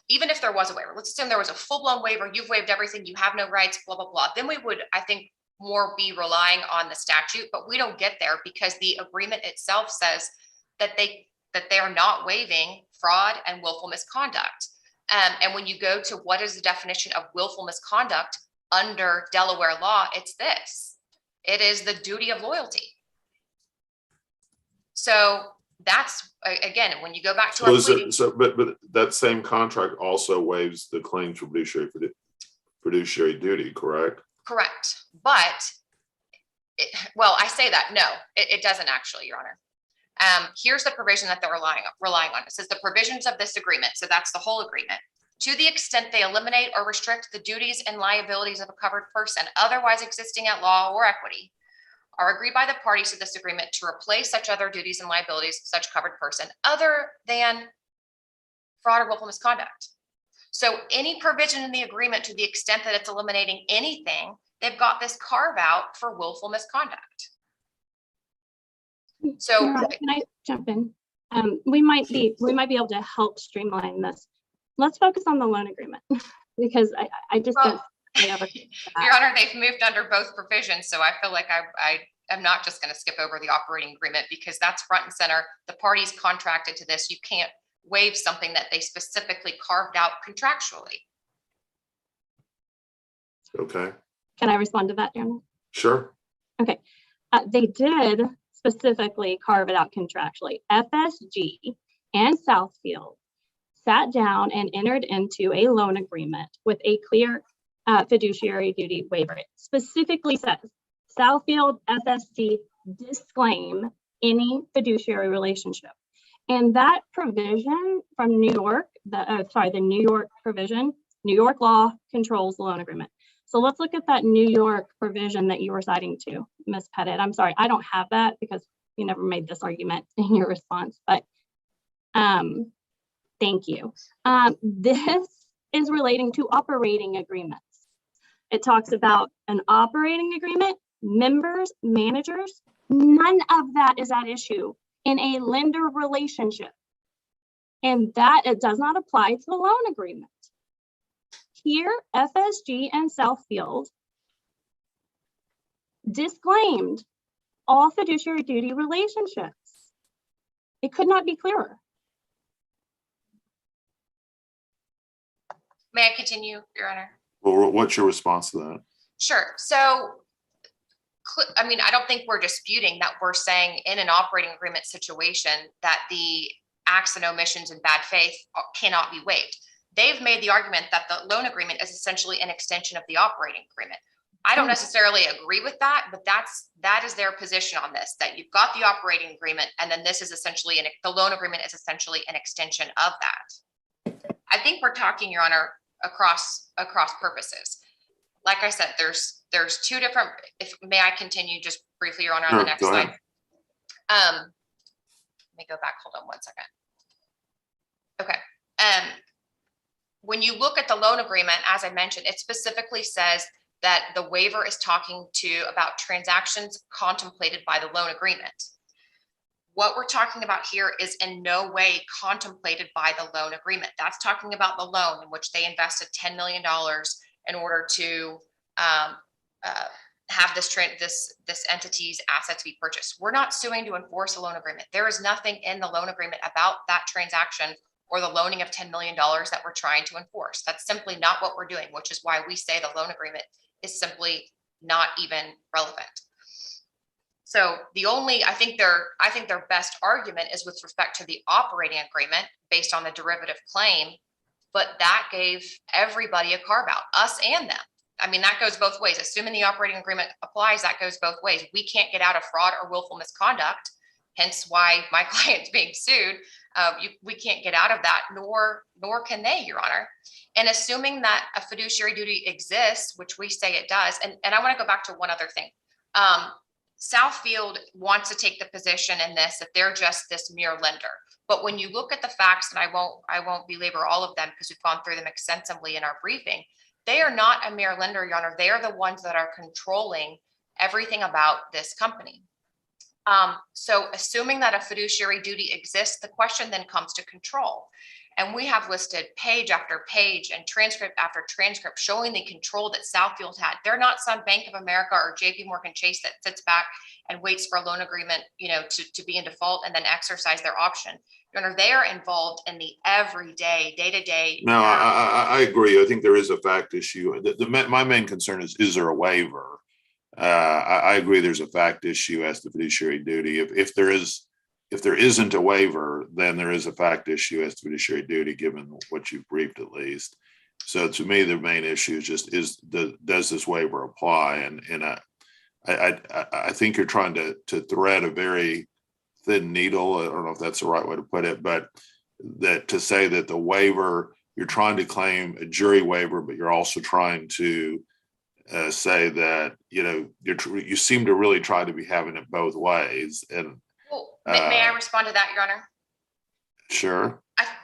even if there was a waiver, let's assume there was a full blown waiver, you've waived everything, you have no rights, blah, blah, blah. Then we would, I think, more be relying on the statute, but we don't get there because the agreement itself says that they are not waiving fraud and willful misconduct. And when you go to what is the definition of willful misconduct under Delaware law, it's this. It is the duty of loyalty. So that's, again, when you go back to but that same contract also waives the claims for fiduciary fiduciary duty, correct? Correct. But, well, I say that, no, it doesn't actually, Your Honor. Here's the provision that they're relying on. It says the provisions of this agreement, so that's the whole agreement, to the extent they eliminate or restrict the duties and liabilities of a covered person otherwise existing at law or equity, are agreed by the parties to this agreement to replace such other duties and liabilities of such covered person other than fraud or willful misconduct. So any provision in the agreement, to the extent that it's eliminating anything, they've got this carve out for willful misconduct. So Your Honor, can I jump in? We might be able to help streamline this. Let's focus on the loan agreement because I just don't. Your Honor, they've moved under both provisions, so I feel like I am not just going to skip over the operating agreement because that's front and center. The parties contracted to this. You can't waive something that they specifically carved out contractually. Okay. Can I respond to that, Your Honor? Sure. Okay. They did specifically carve it out contractually. FSG and Southfield sat down and entered into a loan agreement with a clear fiduciary duty waiver. It specifically says Southfield FSG disclaim any fiduciary relationship. And that provision from New York, the New York provision, New York law controls the loan agreement. So let's look at that New York provision that you were citing to, Ms. Pettit. I'm sorry, I don't have that because you never made this argument in your response, but thank you. This is relating to operating agreements. It talks about an operating agreement, members, managers. None of that is at issue in a lender relationship. And that it does not apply to the loan agreement. Here, FSG and Southfield disclaimed all fiduciary duty relationships. It could not be clearer. May I continue, Your Honor? Well, what's your response to that? Sure. So, I mean, I don't think we're disputing that. We're saying in an operating agreement situation that the acts and omissions in bad faith cannot be waived. They've made the argument that the loan agreement is essentially an extension of the operating agreement. I don't necessarily agree with that, but that is their position on this, that you've got the operating agreement and then this is essentially, the loan agreement is essentially an extension of that. I think we're talking, Your Honor, across purposes. Like I said, there's two different, if may I continue just briefly, Your Honor, on the next slide. Let me go back, hold on one second. Okay. When you look at the loan agreement, as I mentioned, it specifically says that the waiver is talking about transactions contemplated by the loan agreement. What we're talking about here is in no way contemplated by the loan agreement. That's talking about the loan in which they invested $10 million in order to have this entity's assets be purchased. We're not suing to enforce a loan agreement. There is nothing in the loan agreement about that transaction or the loaning of $10 million that we're trying to enforce. That's simply not what we're doing, which is why we say the loan agreement is simply not even relevant. So I think their best argument is with respect to the operating agreement based on the derivative claim, but that gave everybody a carve out, us and them. I mean, that goes both ways. Assuming the operating agreement applies, that goes both ways. We can't get out of fraud or willful misconduct, hence why my client's being sued. We can't get out of that, nor can they, Your Honor. And assuming that a fiduciary duty exists, which we say it does, and I want to go back to one other thing. Southfield wants to take the position in this that they're just this mere lender. But when you look at the facts, and I won't belabor all of them because we've gone through them extensively in our briefing, they are not a mere lender, Your Honor. They are the ones that are controlling everything about this company. So assuming that a fiduciary duty exists, the question then comes to control. And we have listed page after page and transcript after transcript showing the control that Southfield had. They're not some Bank of America or JP Morgan Chase that sits back and waits for a loan agreement, to be in default and then exercise their option. Your Honor, they are involved in the everyday, day-to-day. No, I agree. I think there is a fact issue. My main concern is there a waiver? I agree there's a fact issue as to fiduciary duty. If there isn't a waiver, then there is a fact issue as to fiduciary duty, given what you've briefed at least. So to me, the main issue is just does this waiver apply? And I think you're trying to thread a very thin needle. I don't know if that's the right way to put it, but that to say that the waiver, you're trying to claim a jury waiver, but you're also trying to say that, you know, you seem to really try to be having it both ways. And well, may I respond to that, Your Honor? Sure.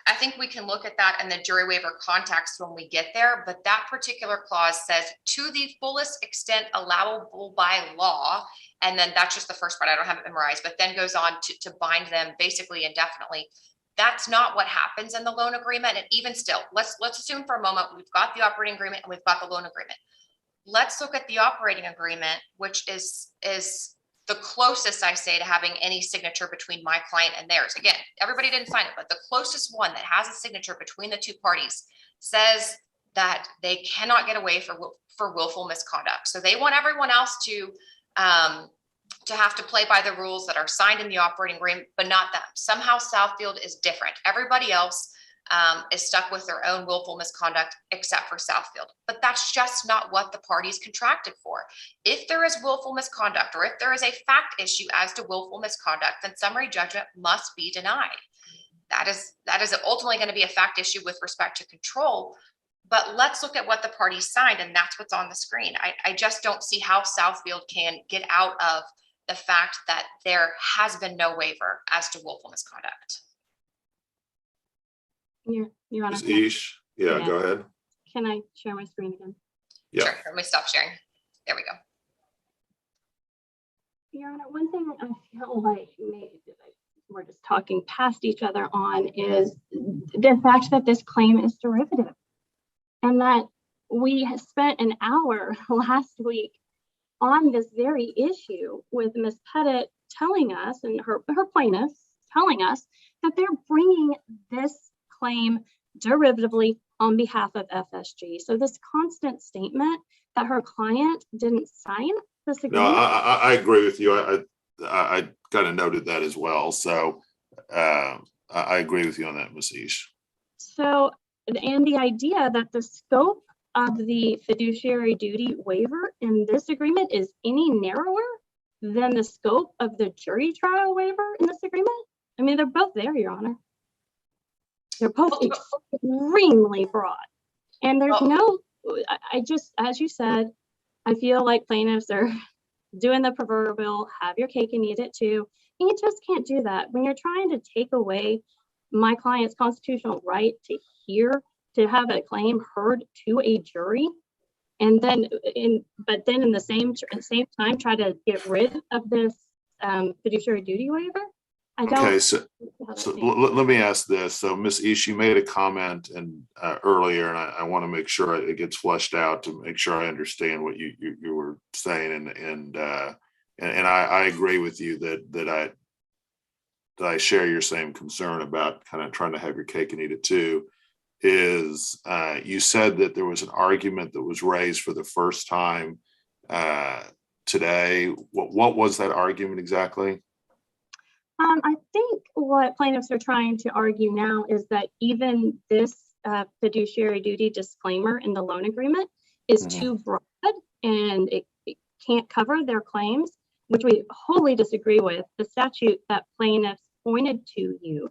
I think we can look at that in the jury waiver context when we get there, but that particular clause says to the fullest extent allowable by law. And then that's just the first part. I don't have it memorized, but then goes on to bind them basically indefinitely. That's not what happens in the loan agreement. And even still, let's assume for a moment, we've got the operating agreement and we've got the loan agreement. Let's look at the operating agreement, which is the closest, I say, to having any signature between my client and theirs. Again, everybody didn't sign it, but the closest one that has a signature between the two parties says that they cannot get away for willful misconduct. So they want everyone else to have to play by the rules that are signed in the operating agreement, but not them. Somehow Southfield is different. Everybody else is stuck with their own willful misconduct except for Southfield. But that's just not what the parties contracted for. If there is willful misconduct, or if there is a fact issue as to willful misconduct, then summary judgment must be denied. That is ultimately going to be a fact issue with respect to control. But let's look at what the parties signed, and that's what's on the screen. I just don't see how Southfield can get out of the fact that there has been no waiver as to willful misconduct. Your Honor. Ms. Ish, yeah, go ahead. Can I share my screen again? Yeah. Sure, let me stop sharing. There we go. Your Honor, one thing I feel like maybe we're just talking past each other on is the fact that this claim is derivative, and that we have spent an hour last week on this very issue with Ms. Pettit telling us, and her plaintiffs telling us, that they're bringing this claim derivatively on behalf of FSG. So this constant statement that her client didn't sign this agreement. No, I agree with you. I kind of noted that as well. So I agree with you on that, Ms. Ish. So, and the idea that the scope of the fiduciary duty waiver in this agreement is any narrower than the scope of the jury trial waiver in this agreement. I mean, they're both there, Your Honor. They're both extremely broad. And there's I just, as you said, I feel like plaintiffs are doing the proverbial have your cake and eat it too. And you just can't do that. When you're trying to take away my client's constitutional right to have a claim heard to a jury, and then in the same time try to get rid of this fiduciary duty waiver. Okay, so let me ask this. So Ms. Ish, you made a comment earlier, and I want to make sure it gets fleshed out to make sure I understand what you were saying, and I agree with you that I share your same concern about kind of trying to have your cake and eat it too. Is you said that there was an argument that was raised for the first time today. What was that argument exactly? I think what plaintiffs are trying to argue now is that even this fiduciary duty disclaimer in the loan agreement is too broad, and it can't cover their claims, which we wholly disagree with. The statute that plaintiffs pointed to you,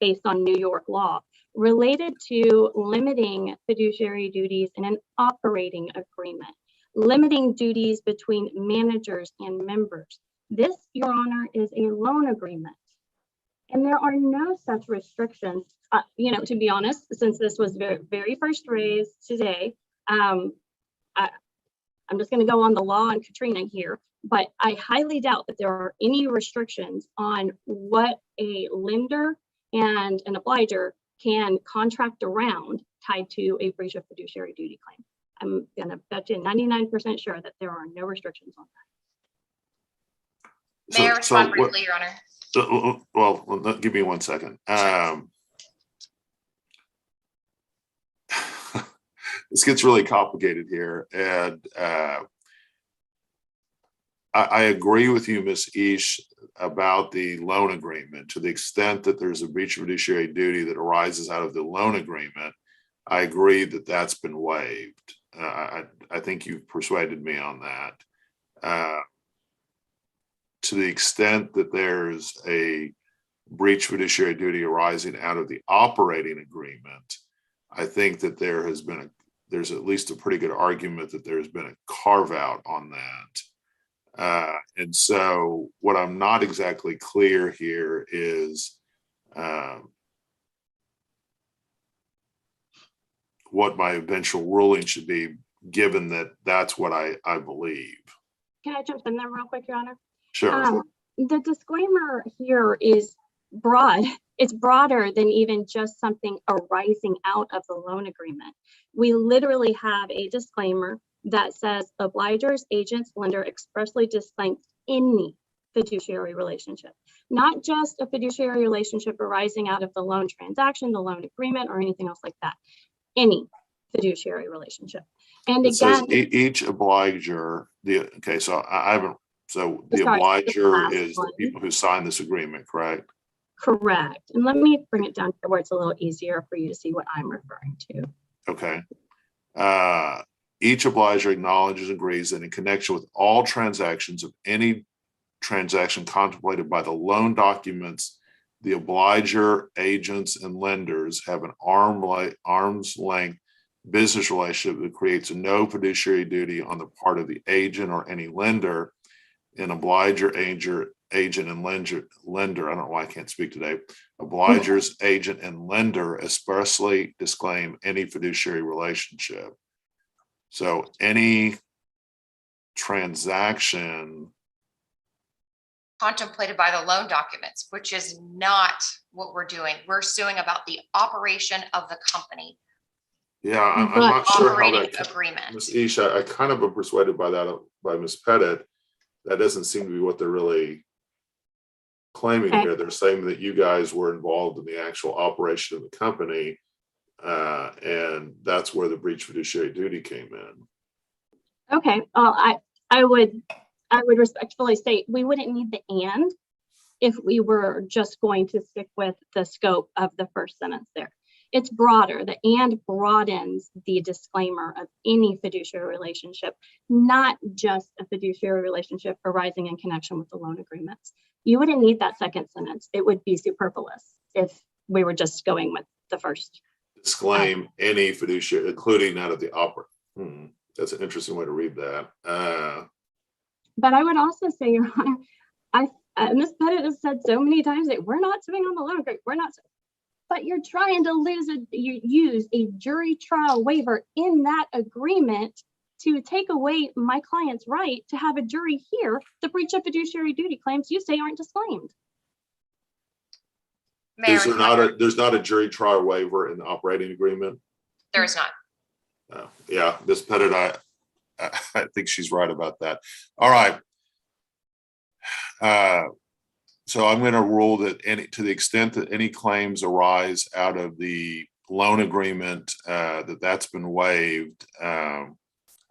based on New York law, related to limiting fiduciary duties in an operating agreement, limiting duties between managers and members. This, Your Honor, is a loan agreement, and there are no such restrictions. To be honest, since this was very first raised today, I'm just going to go on the law and Katrina here, but I highly doubt that there are any restrictions on what a lender and an obliger can contract around tied to a breach of fiduciary duty claim. I'm going to bet you 99% sure that there are no restrictions on that. May I respond briefly, Your Honor? Well, give me 1 second. This gets really complicated here, and I agree with you, Ms. Ish, about the loan agreement. To the extent that there's a breach of fiduciary duty that arises out of the loan agreement, I agree that that's been waived. I think you've persuaded me on that. To the extent that there's a breach of fiduciary duty arising out of the operating agreement, I think that there's at least a pretty good argument that there's been a carve out on that. And so what I'm not exactly clear here is what my eventual ruling should be, given that that's what I believe. Can I jump in there real quick, Your Honor? Sure. The disclaimer here is broad. It's broader than even just something arising out of the loan agreement. We literally have a disclaimer that says obligers, agents, lender expressly disclaim any fiduciary relationship, not just a fiduciary relationship arising out of the loan transaction, the loan agreement, or anything else like that. Any fiduciary relationship. And It says again, each obliger, okay, so I haven't, so the Sorry, the obliger last is the one. people who signed this agreement, correct? correct. And let me bring it down to where it's a little easier for you to see what I'm referring to. Okay. Each obliger acknowledges and agrees that in connection with all transactions of any transaction contemplated by the loan documents, the obliger, agents, and lenders have an arm's length business relationship that creates no fiduciary duty on the part of the agent or any lender. An obliger, agent, and lender, I don't know why I can't speak today. Obligers, agent, and lender expressly disclaim any fiduciary relationship. So any transaction contemplated by the loan documents, which is not what we're doing. We're suing about the operation of the company. Yeah, I'm not sure how Operating that, agreement. Ms. Isha, I kind of am persuaded by that, by Ms. Pettit. That doesn't seem to be what they're really claiming here. They're saying that you guys were involved in the actual operation of the company, and that's where the breach of fiduciary duty came in. Okay, well, I would respectfully say we wouldn't need the and if we were just going to stick with the scope of the first sentence there. It's broader. The and broadens the disclaimer of any fiduciary relationship, not just a fiduciary relationship arising in connection with the loan agreements. You wouldn't need that second sentence. It would be superfluous if we were just going with the first. Disclaim any fiduciary, including that of the opera. That's an interesting way to read that. But I would also say, Your Honor, Ms. Pettit has said so many times that we're not suing on the loan agreement. We're not. But you're trying to use a jury trial waiver in that agreement to take away my client's right to have a jury hear the breach of fiduciary duty claims you say aren't disclaimed. There's not a jury trial waiver in the operating agreement? There is not. Yeah, Ms. Pettit, I think she's right about that. All right. So I'm going to rule that to the extent that any claims arise out of the loan agreement, that's been waived. I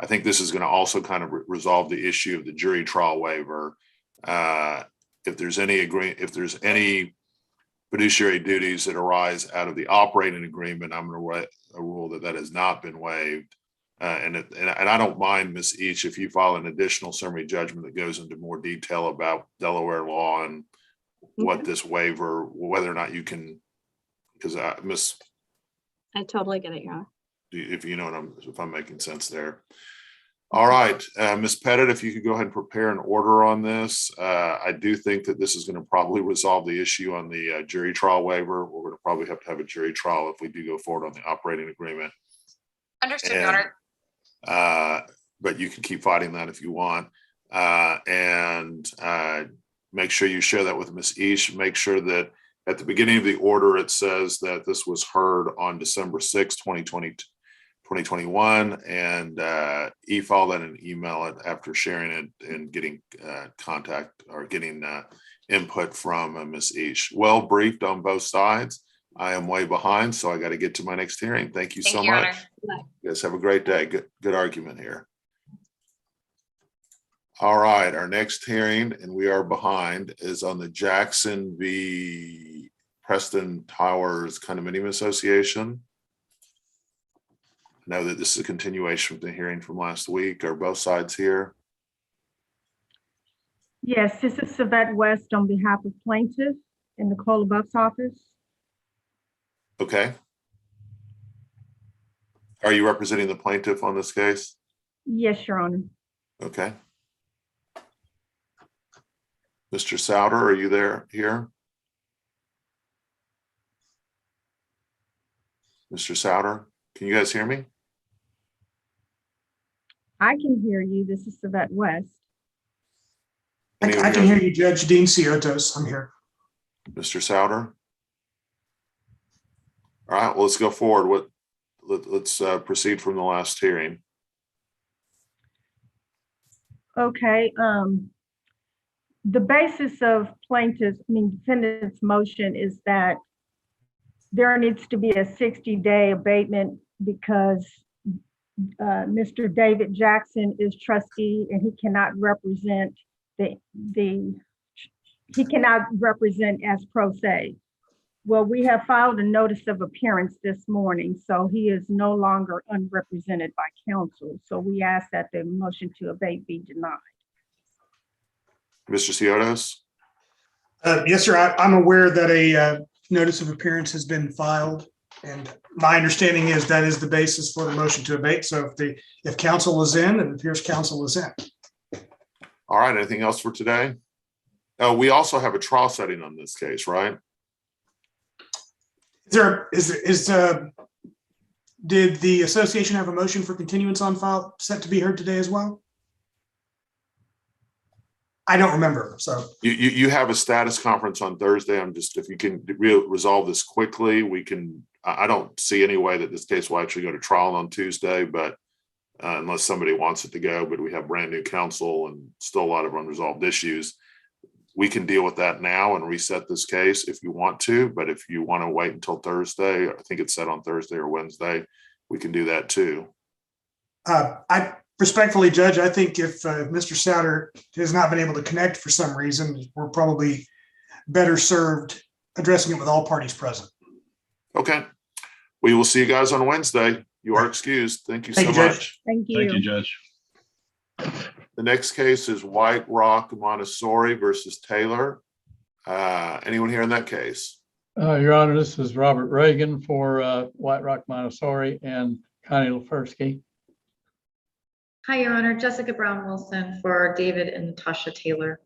think this is going to also kind of resolve the issue of the jury trial waiver. If there's any fiduciary duties that arise out of the operating agreement, I'm going to write a rule that has not been waived. And I don't mind, Ms. Each, if you file an additional summary judgment that goes into more detail about Delaware law and what this waiver, whether or not you can, because I totally get it, Your Honor. If you know if I'm making sense there. All right, Ms. Pettit, if you could go ahead and prepare an order on this. I do think that this is going to probably resolve the issue on the jury trial waiver. We're going to probably have to have a jury trial if we do go forward on the operating agreement. Understood, Your Honor. But you can keep fighting that if you want. And make sure you share that with Ms. Ish. Make sure that at the beginning of the order, it says that this was heard on December 6, 2021, and e-file that and email it after sharing it and getting contact or getting input from Ms. Ish. Well briefed on both sides. I am way behind, so I got to get to my next hearing. Thank you so much. You guys have a great day. Good argument here. All right, our next hearing, and we are behind, is on the Jackson v. Preston Towers Condominium Association. I know that this is a continuation of the hearing from last week. Are both sides here? Yes, this is Savette West on behalf of plaintiff in the Nicole Buff's office. Okay. Are you representing the plaintiff on this case? Yes, Your Honor. Okay. Mr. Souter, are you here? Mr. Souter, can you guys hear me? I can hear you. This is Savette West. I can hear you, Judge Dean Ciotos. I'm here. Mr. Souter? All right, well, let's go forward. Let's proceed from the last hearing. Okay. The basis of defendant's motion is that there needs to be a 60-day abatement because Mr. David Jackson is trustee and he cannot represent he cannot represent as pro se. Well, we have filed a notice of appearance this morning, so he is no longer unrepresented by counsel. So we ask that the motion to abate be denied. Mr. Ciotos? Yes, sir. I'm aware that a notice of appearance has been filed, and my understanding is that is the basis for the motion to abate. So if counsel is in, it appears counsel is in. All right, anything else for today? Oh, we also have a trial setting on this case, right? Did the association have a motion for continuance on file set to be heard today as well? I don't remember. So you have a status conference on Thursday. If you can resolve this quickly, we can. I don't see any way that this case will actually go to trial on Tuesday, but unless somebody wants it to go, but we have brand new counsel and still a lot of unresolved issues. We can deal with that now and reset this case if you want to, but if you want to wait until Thursday, I think it's set on Thursday or Wednesday, we can do that too. I respectfully, Judge, I think if Mr. Souter has not been able to connect for some reason, we're probably better served addressing it with all parties present. Okay. We will see you guys on Wednesday. You are excused. Thank you so much. Judge. Thank you. Thank you, Judge. The next case is White Rock Montessori versus Taylor. Anyone here in that case? Your Honor, this is Robert Reagan for White Rock Montessori and Connie Lefersky. Hi, Your Honor. Jessica Brown Wilson for David and Natasha Taylor.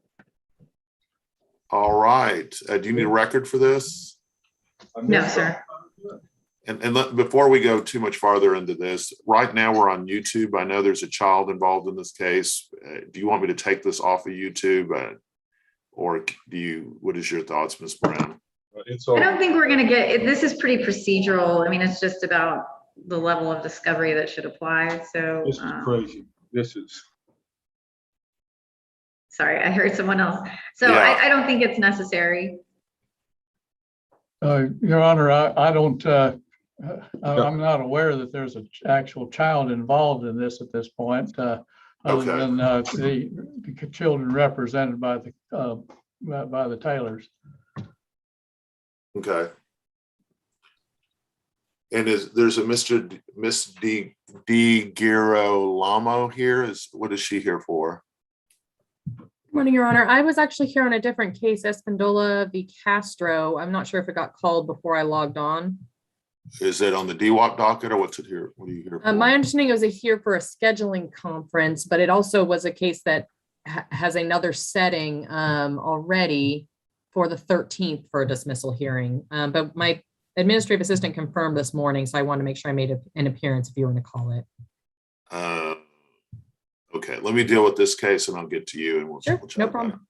All right. Do you need a record for this? No, sir. Before we go too much farther into this, right now we're on YouTube. I know there's a child involved in this case. Do you want me to take this off of YouTube? Or what is your thoughts, Ms. Brown? I don't think we're going to get, this is pretty procedural. I mean, it's just about the level of discovery that should apply. So This is crazy. This is. Sorry, I heard someone else. So yeah. I don't think it's necessary. Your Honor, I don't, I'm not aware that there's an actual child involved in this at this point, other than the children represented by the Taylors. Okay. And there's a Miss Di Girolamo here. What is she here for? Morning, Your Honor. I was actually here on a different case, Espindola v. Castro. I'm not sure if it got called before I logged on. Is it on the DWAP docket or what's it here? What are you here for? My understanding was here for a scheduling conference, but it also was a case that has another setting already for the 13th for a dismissal hearing. But my administrative assistant confirmed this morning, so I want to make sure I made an appearance if you want to call it. Okay, let me deal with this case and I'll get to you. And we'll no problem.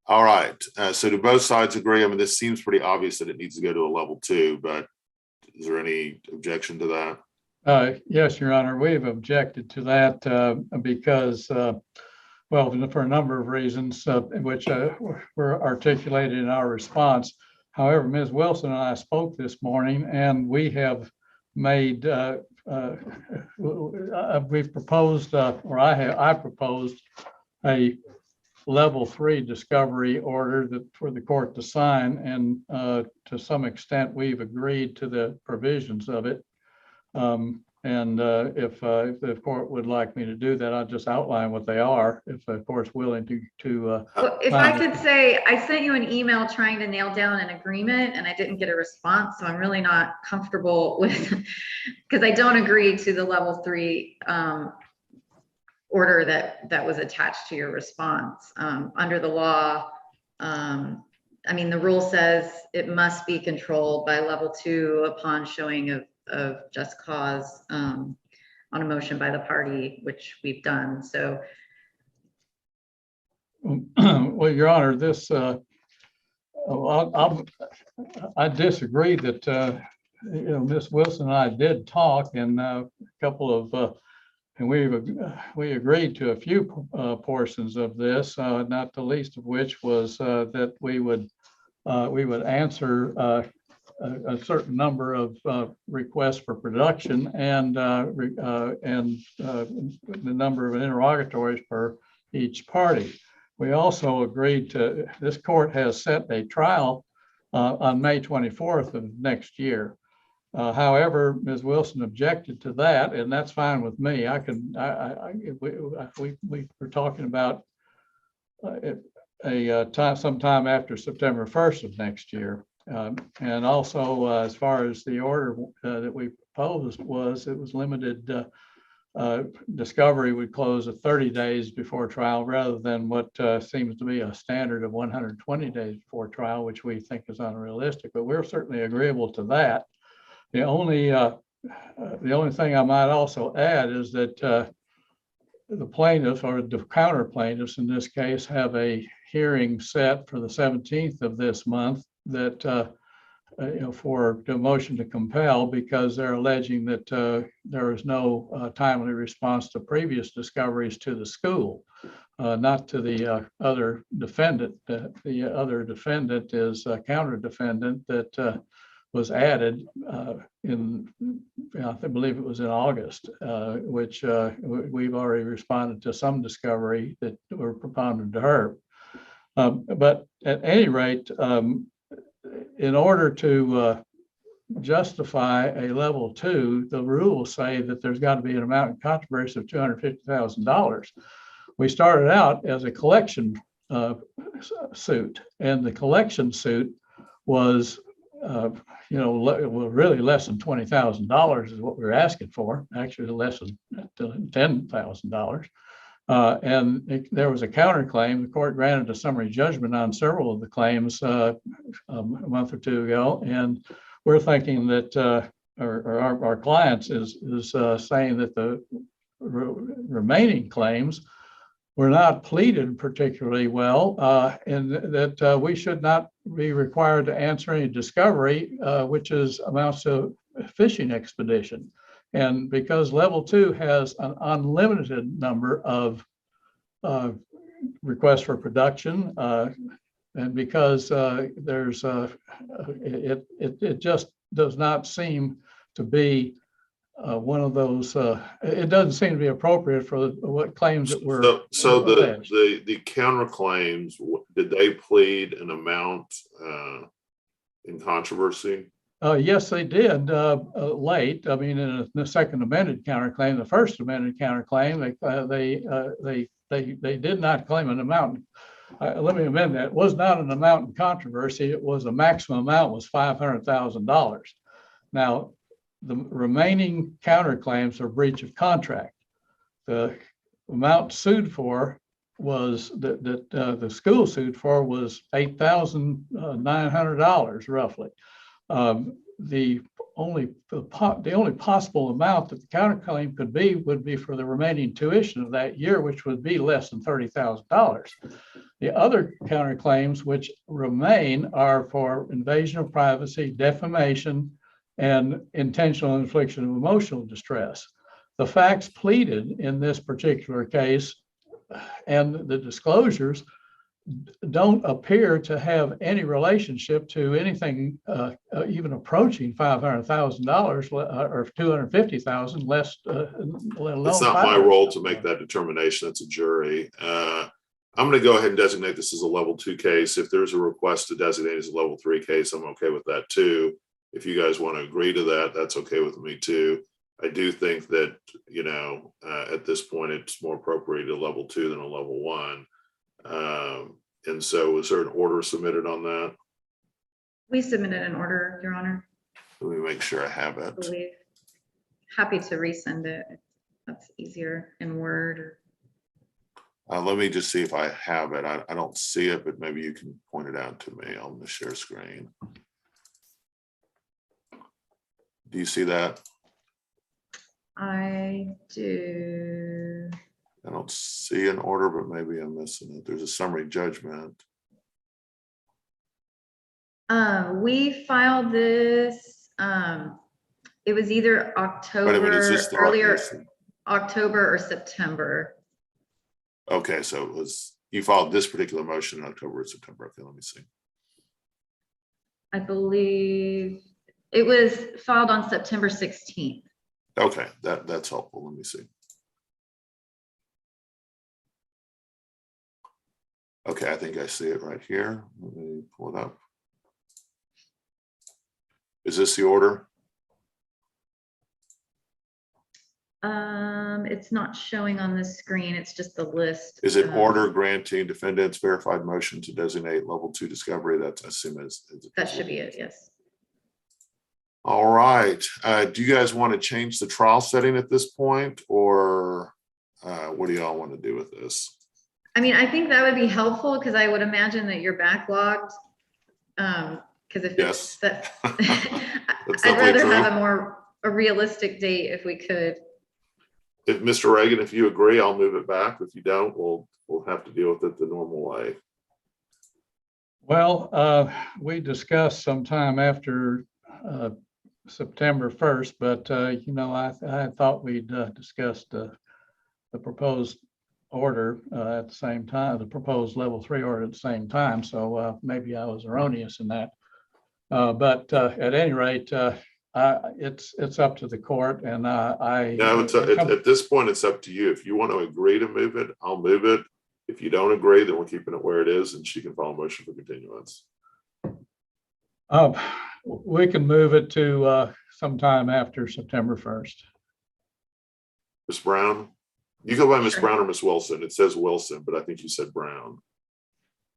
All right. So do both sides agree? I mean, this seems pretty obvious that it needs to go to a level 2, but is there any objection to that? Yes, Your Honor, we've objected to that because, well, for a number of reasons, which were articulated in our response. However, Ms. Wilson and I spoke this morning, and we have made, we've proposed, or I proposed a level 3 discovery order for the court to sign, and to some extent we've agreed to the provisions of it. And if the court would like me to do that, I'll just outline what they are, if the court's willing to. Well, if I could say, I sent you an email trying to nail down an agreement and I didn't get a response. So I'm really not comfortable with, because I don't agree to the level 3 order that was attached to your response. Under the law, I mean, the rule says it must be controlled by level 2 upon showing of just cause on a motion by the party, which we've done. So, well, Your Honor, this I disagree that Ms. Wilson and I did talk, and a couple of and we agreed to a few portions of this, not the least of which was that we would answer a certain number of requests for production and the number of interrogatories per each party. We also agreed to, this court has set a trial on May 24th of next year. However, Ms. Wilson objected to that, and that's fine with me. We were talking about sometime after September 1st of next year. And also, as far as the order that we proposed was, it was limited. Discovery would close at 30 days before trial rather than what seems to be a standard of 120 days before trial, which we think is unrealistic, but we're certainly agreeable to that. The only thing I might also add is that the plaintiffs, or the counter plaintiffs in this case, have a hearing set for the 17th of this month that for the motion to compel, because they're alleging that there is no timely response to previous discoveries to the school, not to the other defendant. The other defendant is a counter defendant that was added I believe it was in August, which we've already responded to some discovery that were propounded to her. But at any rate, in order to justify a level 2, the rules say that there's got to be an amount in controversy of $250,000. We started out as a collection suit, and the collection suit was really less than $20,000 is what we were asking for, actually less than $10,000. And there was a counterclaim. The court granted a summary judgment on several of the claims a month or two ago, and we're thinking that our clients is saying that the remaining claims were not pleaded particularly well, and that we should not be required to answer any discovery, which amounts to a fishing expedition. And because level 2 has an unlimited number of requests for production, and because there's it just does not seem to be one of those. It doesn't seem to be appropriate for what claims that were. So the counterclaims, did they plead an amount in controversy? Yes, they did late. I mean, in the second amended counterclaim, the first amended counterclaim, they did not claim an amount. Let me amend that. It was not an amount in controversy. It was a maximum amount was $500,000. Now, the remaining counterclaims are breach of contract. The amount sued for was that the school sued for was $8,900 roughly. The only possible amount that the counterclaim could be would be for the remaining tuition of that year, which would be less than $30,000. The other counterclaims which remain are for invasion of privacy, defamation, and intentional infliction of emotional distress. The facts pleaded in this particular case and the disclosures don't appear to have any relationship to anything even approaching $500,000 or $250,000 less. It's not my role to make that determination. It's a jury. I'm going to go ahead and designate this as a level 2 case. If there's a request to designate as a level 3 case, I'm okay with that too. If you guys want to agree to that, that's okay with me too. I do think that, at this point, it's more appropriate a level 2 than a level 1. And so was there an order submitted on that? We submitted an order, Your Honor. Let me make sure I have I it. believe. Happy to resend it. If that's easier in Word. Let me just see if I have it. I don't see it, but maybe you can point it out to me on the share screen. Do you see that? I do. I don't see an order, but maybe I'm missing it. There's a summary judgment. We filed this, it was either earlier October or September. Okay, so it was, you filed this particular motion in October or September. Okay, let me see. I believe it was filed on September 16th. Okay, that's helpful. Let me see. Okay, I think I see it right here. Let me pull it up. Is this the order? It's not showing on the screen. It's just the list. Is it order granting defendants verified motion to designate level 2 discovery? That's, I assume is that should be it, yes. All right. Do you guys want to change the trial setting at this point, or what do y'all want to do with this? I mean, I think that would be helpful because I would imagine that you're backlogged. Because if Yes. it's that, That's I'd rather definitely have true. a realistic date if we could. If Mr. Reagan, if you agree, I'll move it back. If you don't, we'll have to deal with it the normal way. Well, we discussed sometime after September 1st, but I thought we'd discussed the proposed order at the same time, the proposed level 3 order at the same time. So maybe I was erroneous in that. But at any rate, it's up to the court, and No, at this point, it's up to you. If you want to agree to move it, I'll move it. If you don't agree, then we're keeping it where it is, and she can file a motion for continuance. We can move it to sometime after September 1st. Ms. Brown, you go by Ms. Brown or Ms. Wilson. It says Wilson, but I think you said Brown.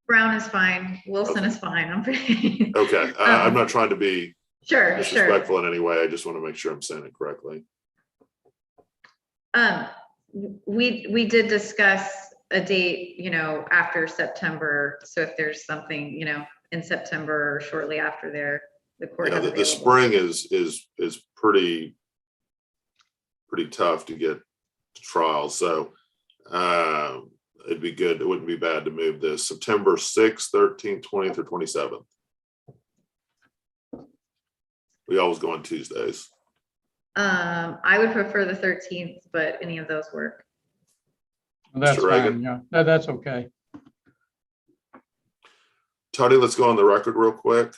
Brown is fine. Wilson is fine. I'm pretty. Okay, I'm not trying to be Sure. disrespectful in any way. I just want to make sure I'm saying it correctly. We did discuss a date, after September. So if there's something, in September or shortly after there, the court has The available. spring is pretty tough to get to trial. So it'd be good. It wouldn't be bad to move this September 6th, 13th, 20th, or 27th. We always go on Tuesdays. I would prefer the 13th, but any of those work. That's Mr. Reagan? fine. Yeah, that's okay. Tony, let's go on the record real quick.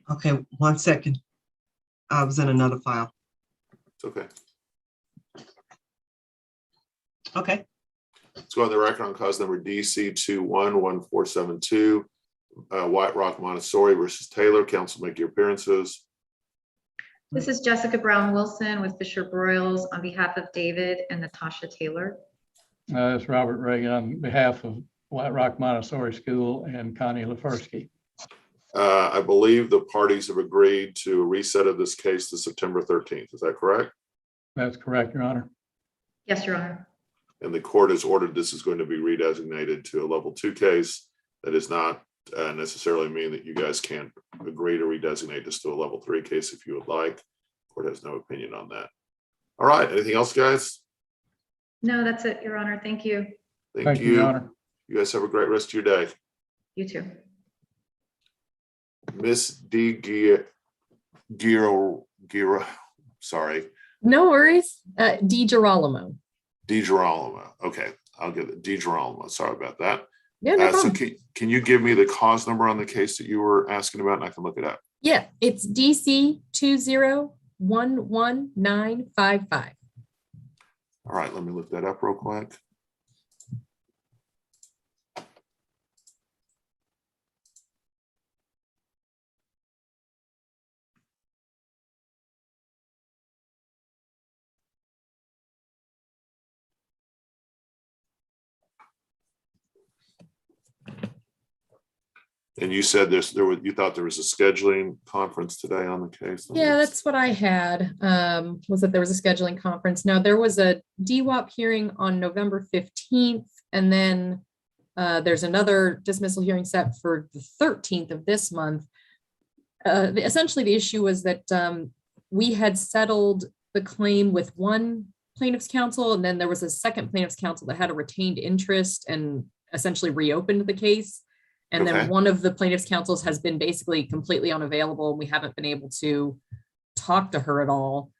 Okay, 1 second. I was in another file. It's okay. Okay. Let's go on the record on cause number DC 211472, White Rock Montessori versus Taylor. Counsel, make your appearances. This is Jessica Brown Wilson with Fisher Broyles on behalf of David and Natasha Taylor. It's Robert Reagan on behalf of White Rock Montessori School and Connie Lefersky. I believe the parties have agreed to a reset of this case to September 13th. Is that correct? That's correct, Your Honor. Yes, Your Honor. And the court has ordered this is going to be redesignated to a level 2 case. That does not necessarily mean that you guys can't agree to redesignate this to a level 3 case if you would like. The court has no opinion on that. All right, anything else, guys? No, that's it, Your Honor. Thank you. Thank you. Your Honor. You guys have a great rest of your day. You too. Miss D. Giro, sorry. No worries. DiGirolamo. DiGirolamo. Okay, I'll get it. DiGirolamo. Sorry about that. Yeah, no So problem. can you give me the cause number on the case that you were asking about, and I can look it up? Yeah, it's DC 2011955. All right, let me look that up real quick. And you said you thought there was a scheduling conference today on the case? Yeah, that's what I had, was that there was a scheduling conference. Now, there was a DWAP hearing on November 15th, and then there's another dismissal hearing set for the 13th of this month. Essentially, the issue was that we had settled the claim with one plaintiff's counsel, and then there was a second plaintiff's counsel that had a retained interest and essentially reopened the case. And then one of the plaintiff's counsels has been basically completely unavailable, and we haven't been able to talk to her at all.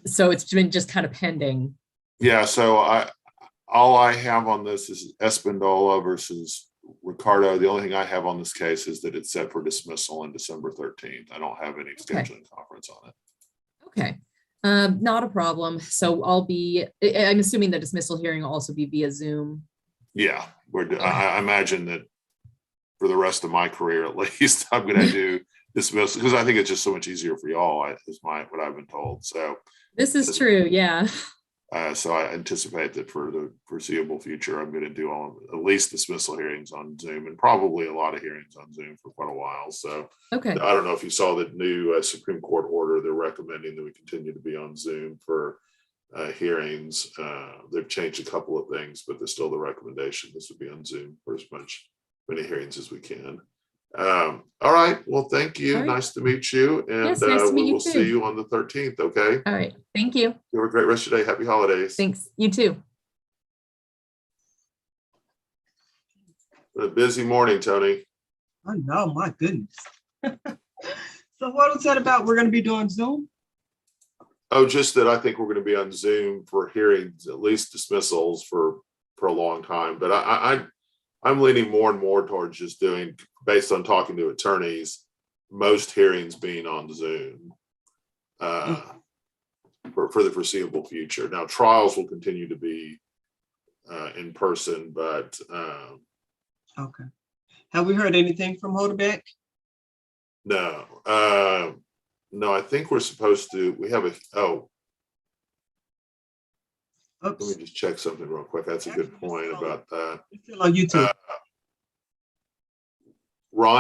So it's been just kind of pending. Yeah, so all I have on this is Espindola versus Ricardo. The only thing I have on this case is that it's set for dismissal on December 13th. I don't have any scheduling conference on it. Okay, not a problem. So I'm assuming the dismissal hearing will also be via Zoom. Yeah, I imagine that for the rest of my career, at least, I'm going to do dismissal because I think it's just so much easier for y'all. Is what I've been told. So this is true. Yeah. So I anticipate that for the foreseeable future, I'm going to do at least dismissal hearings on Zoom, and probably a lot of hearings on Zoom for quite a while. So okay. I don't know if you saw the new Supreme Court order. They're recommending that we continue to be on Zoom for hearings. They've changed a couple of things, but there's still the recommendation this would be on Zoom for as many hearings as we can. All right. Well, thank you. Right. Nice to meet you. And yes, nice to meet we you will too. see you on the 13th. Okay. All right. Thank you. You have a great rest of your day. Happy holidays. Thanks. You too. A busy morning, Tony. Oh, no, my goodness. So what was that about? We're going to be doing Zoom? Oh, just that I think we're going to be on Zoom for hearings, at least dismissals for a long time. But I'm leaning more and more towards just doing, based on talking to attorneys, most hearings being on Zoom for the foreseeable future. Now, trials will continue to be in person, but okay. Have we heard anything from Hodebeck? no. No, I think we're supposed to. We have let me just check something real quick. That's a good point about that. It's still on YouTube.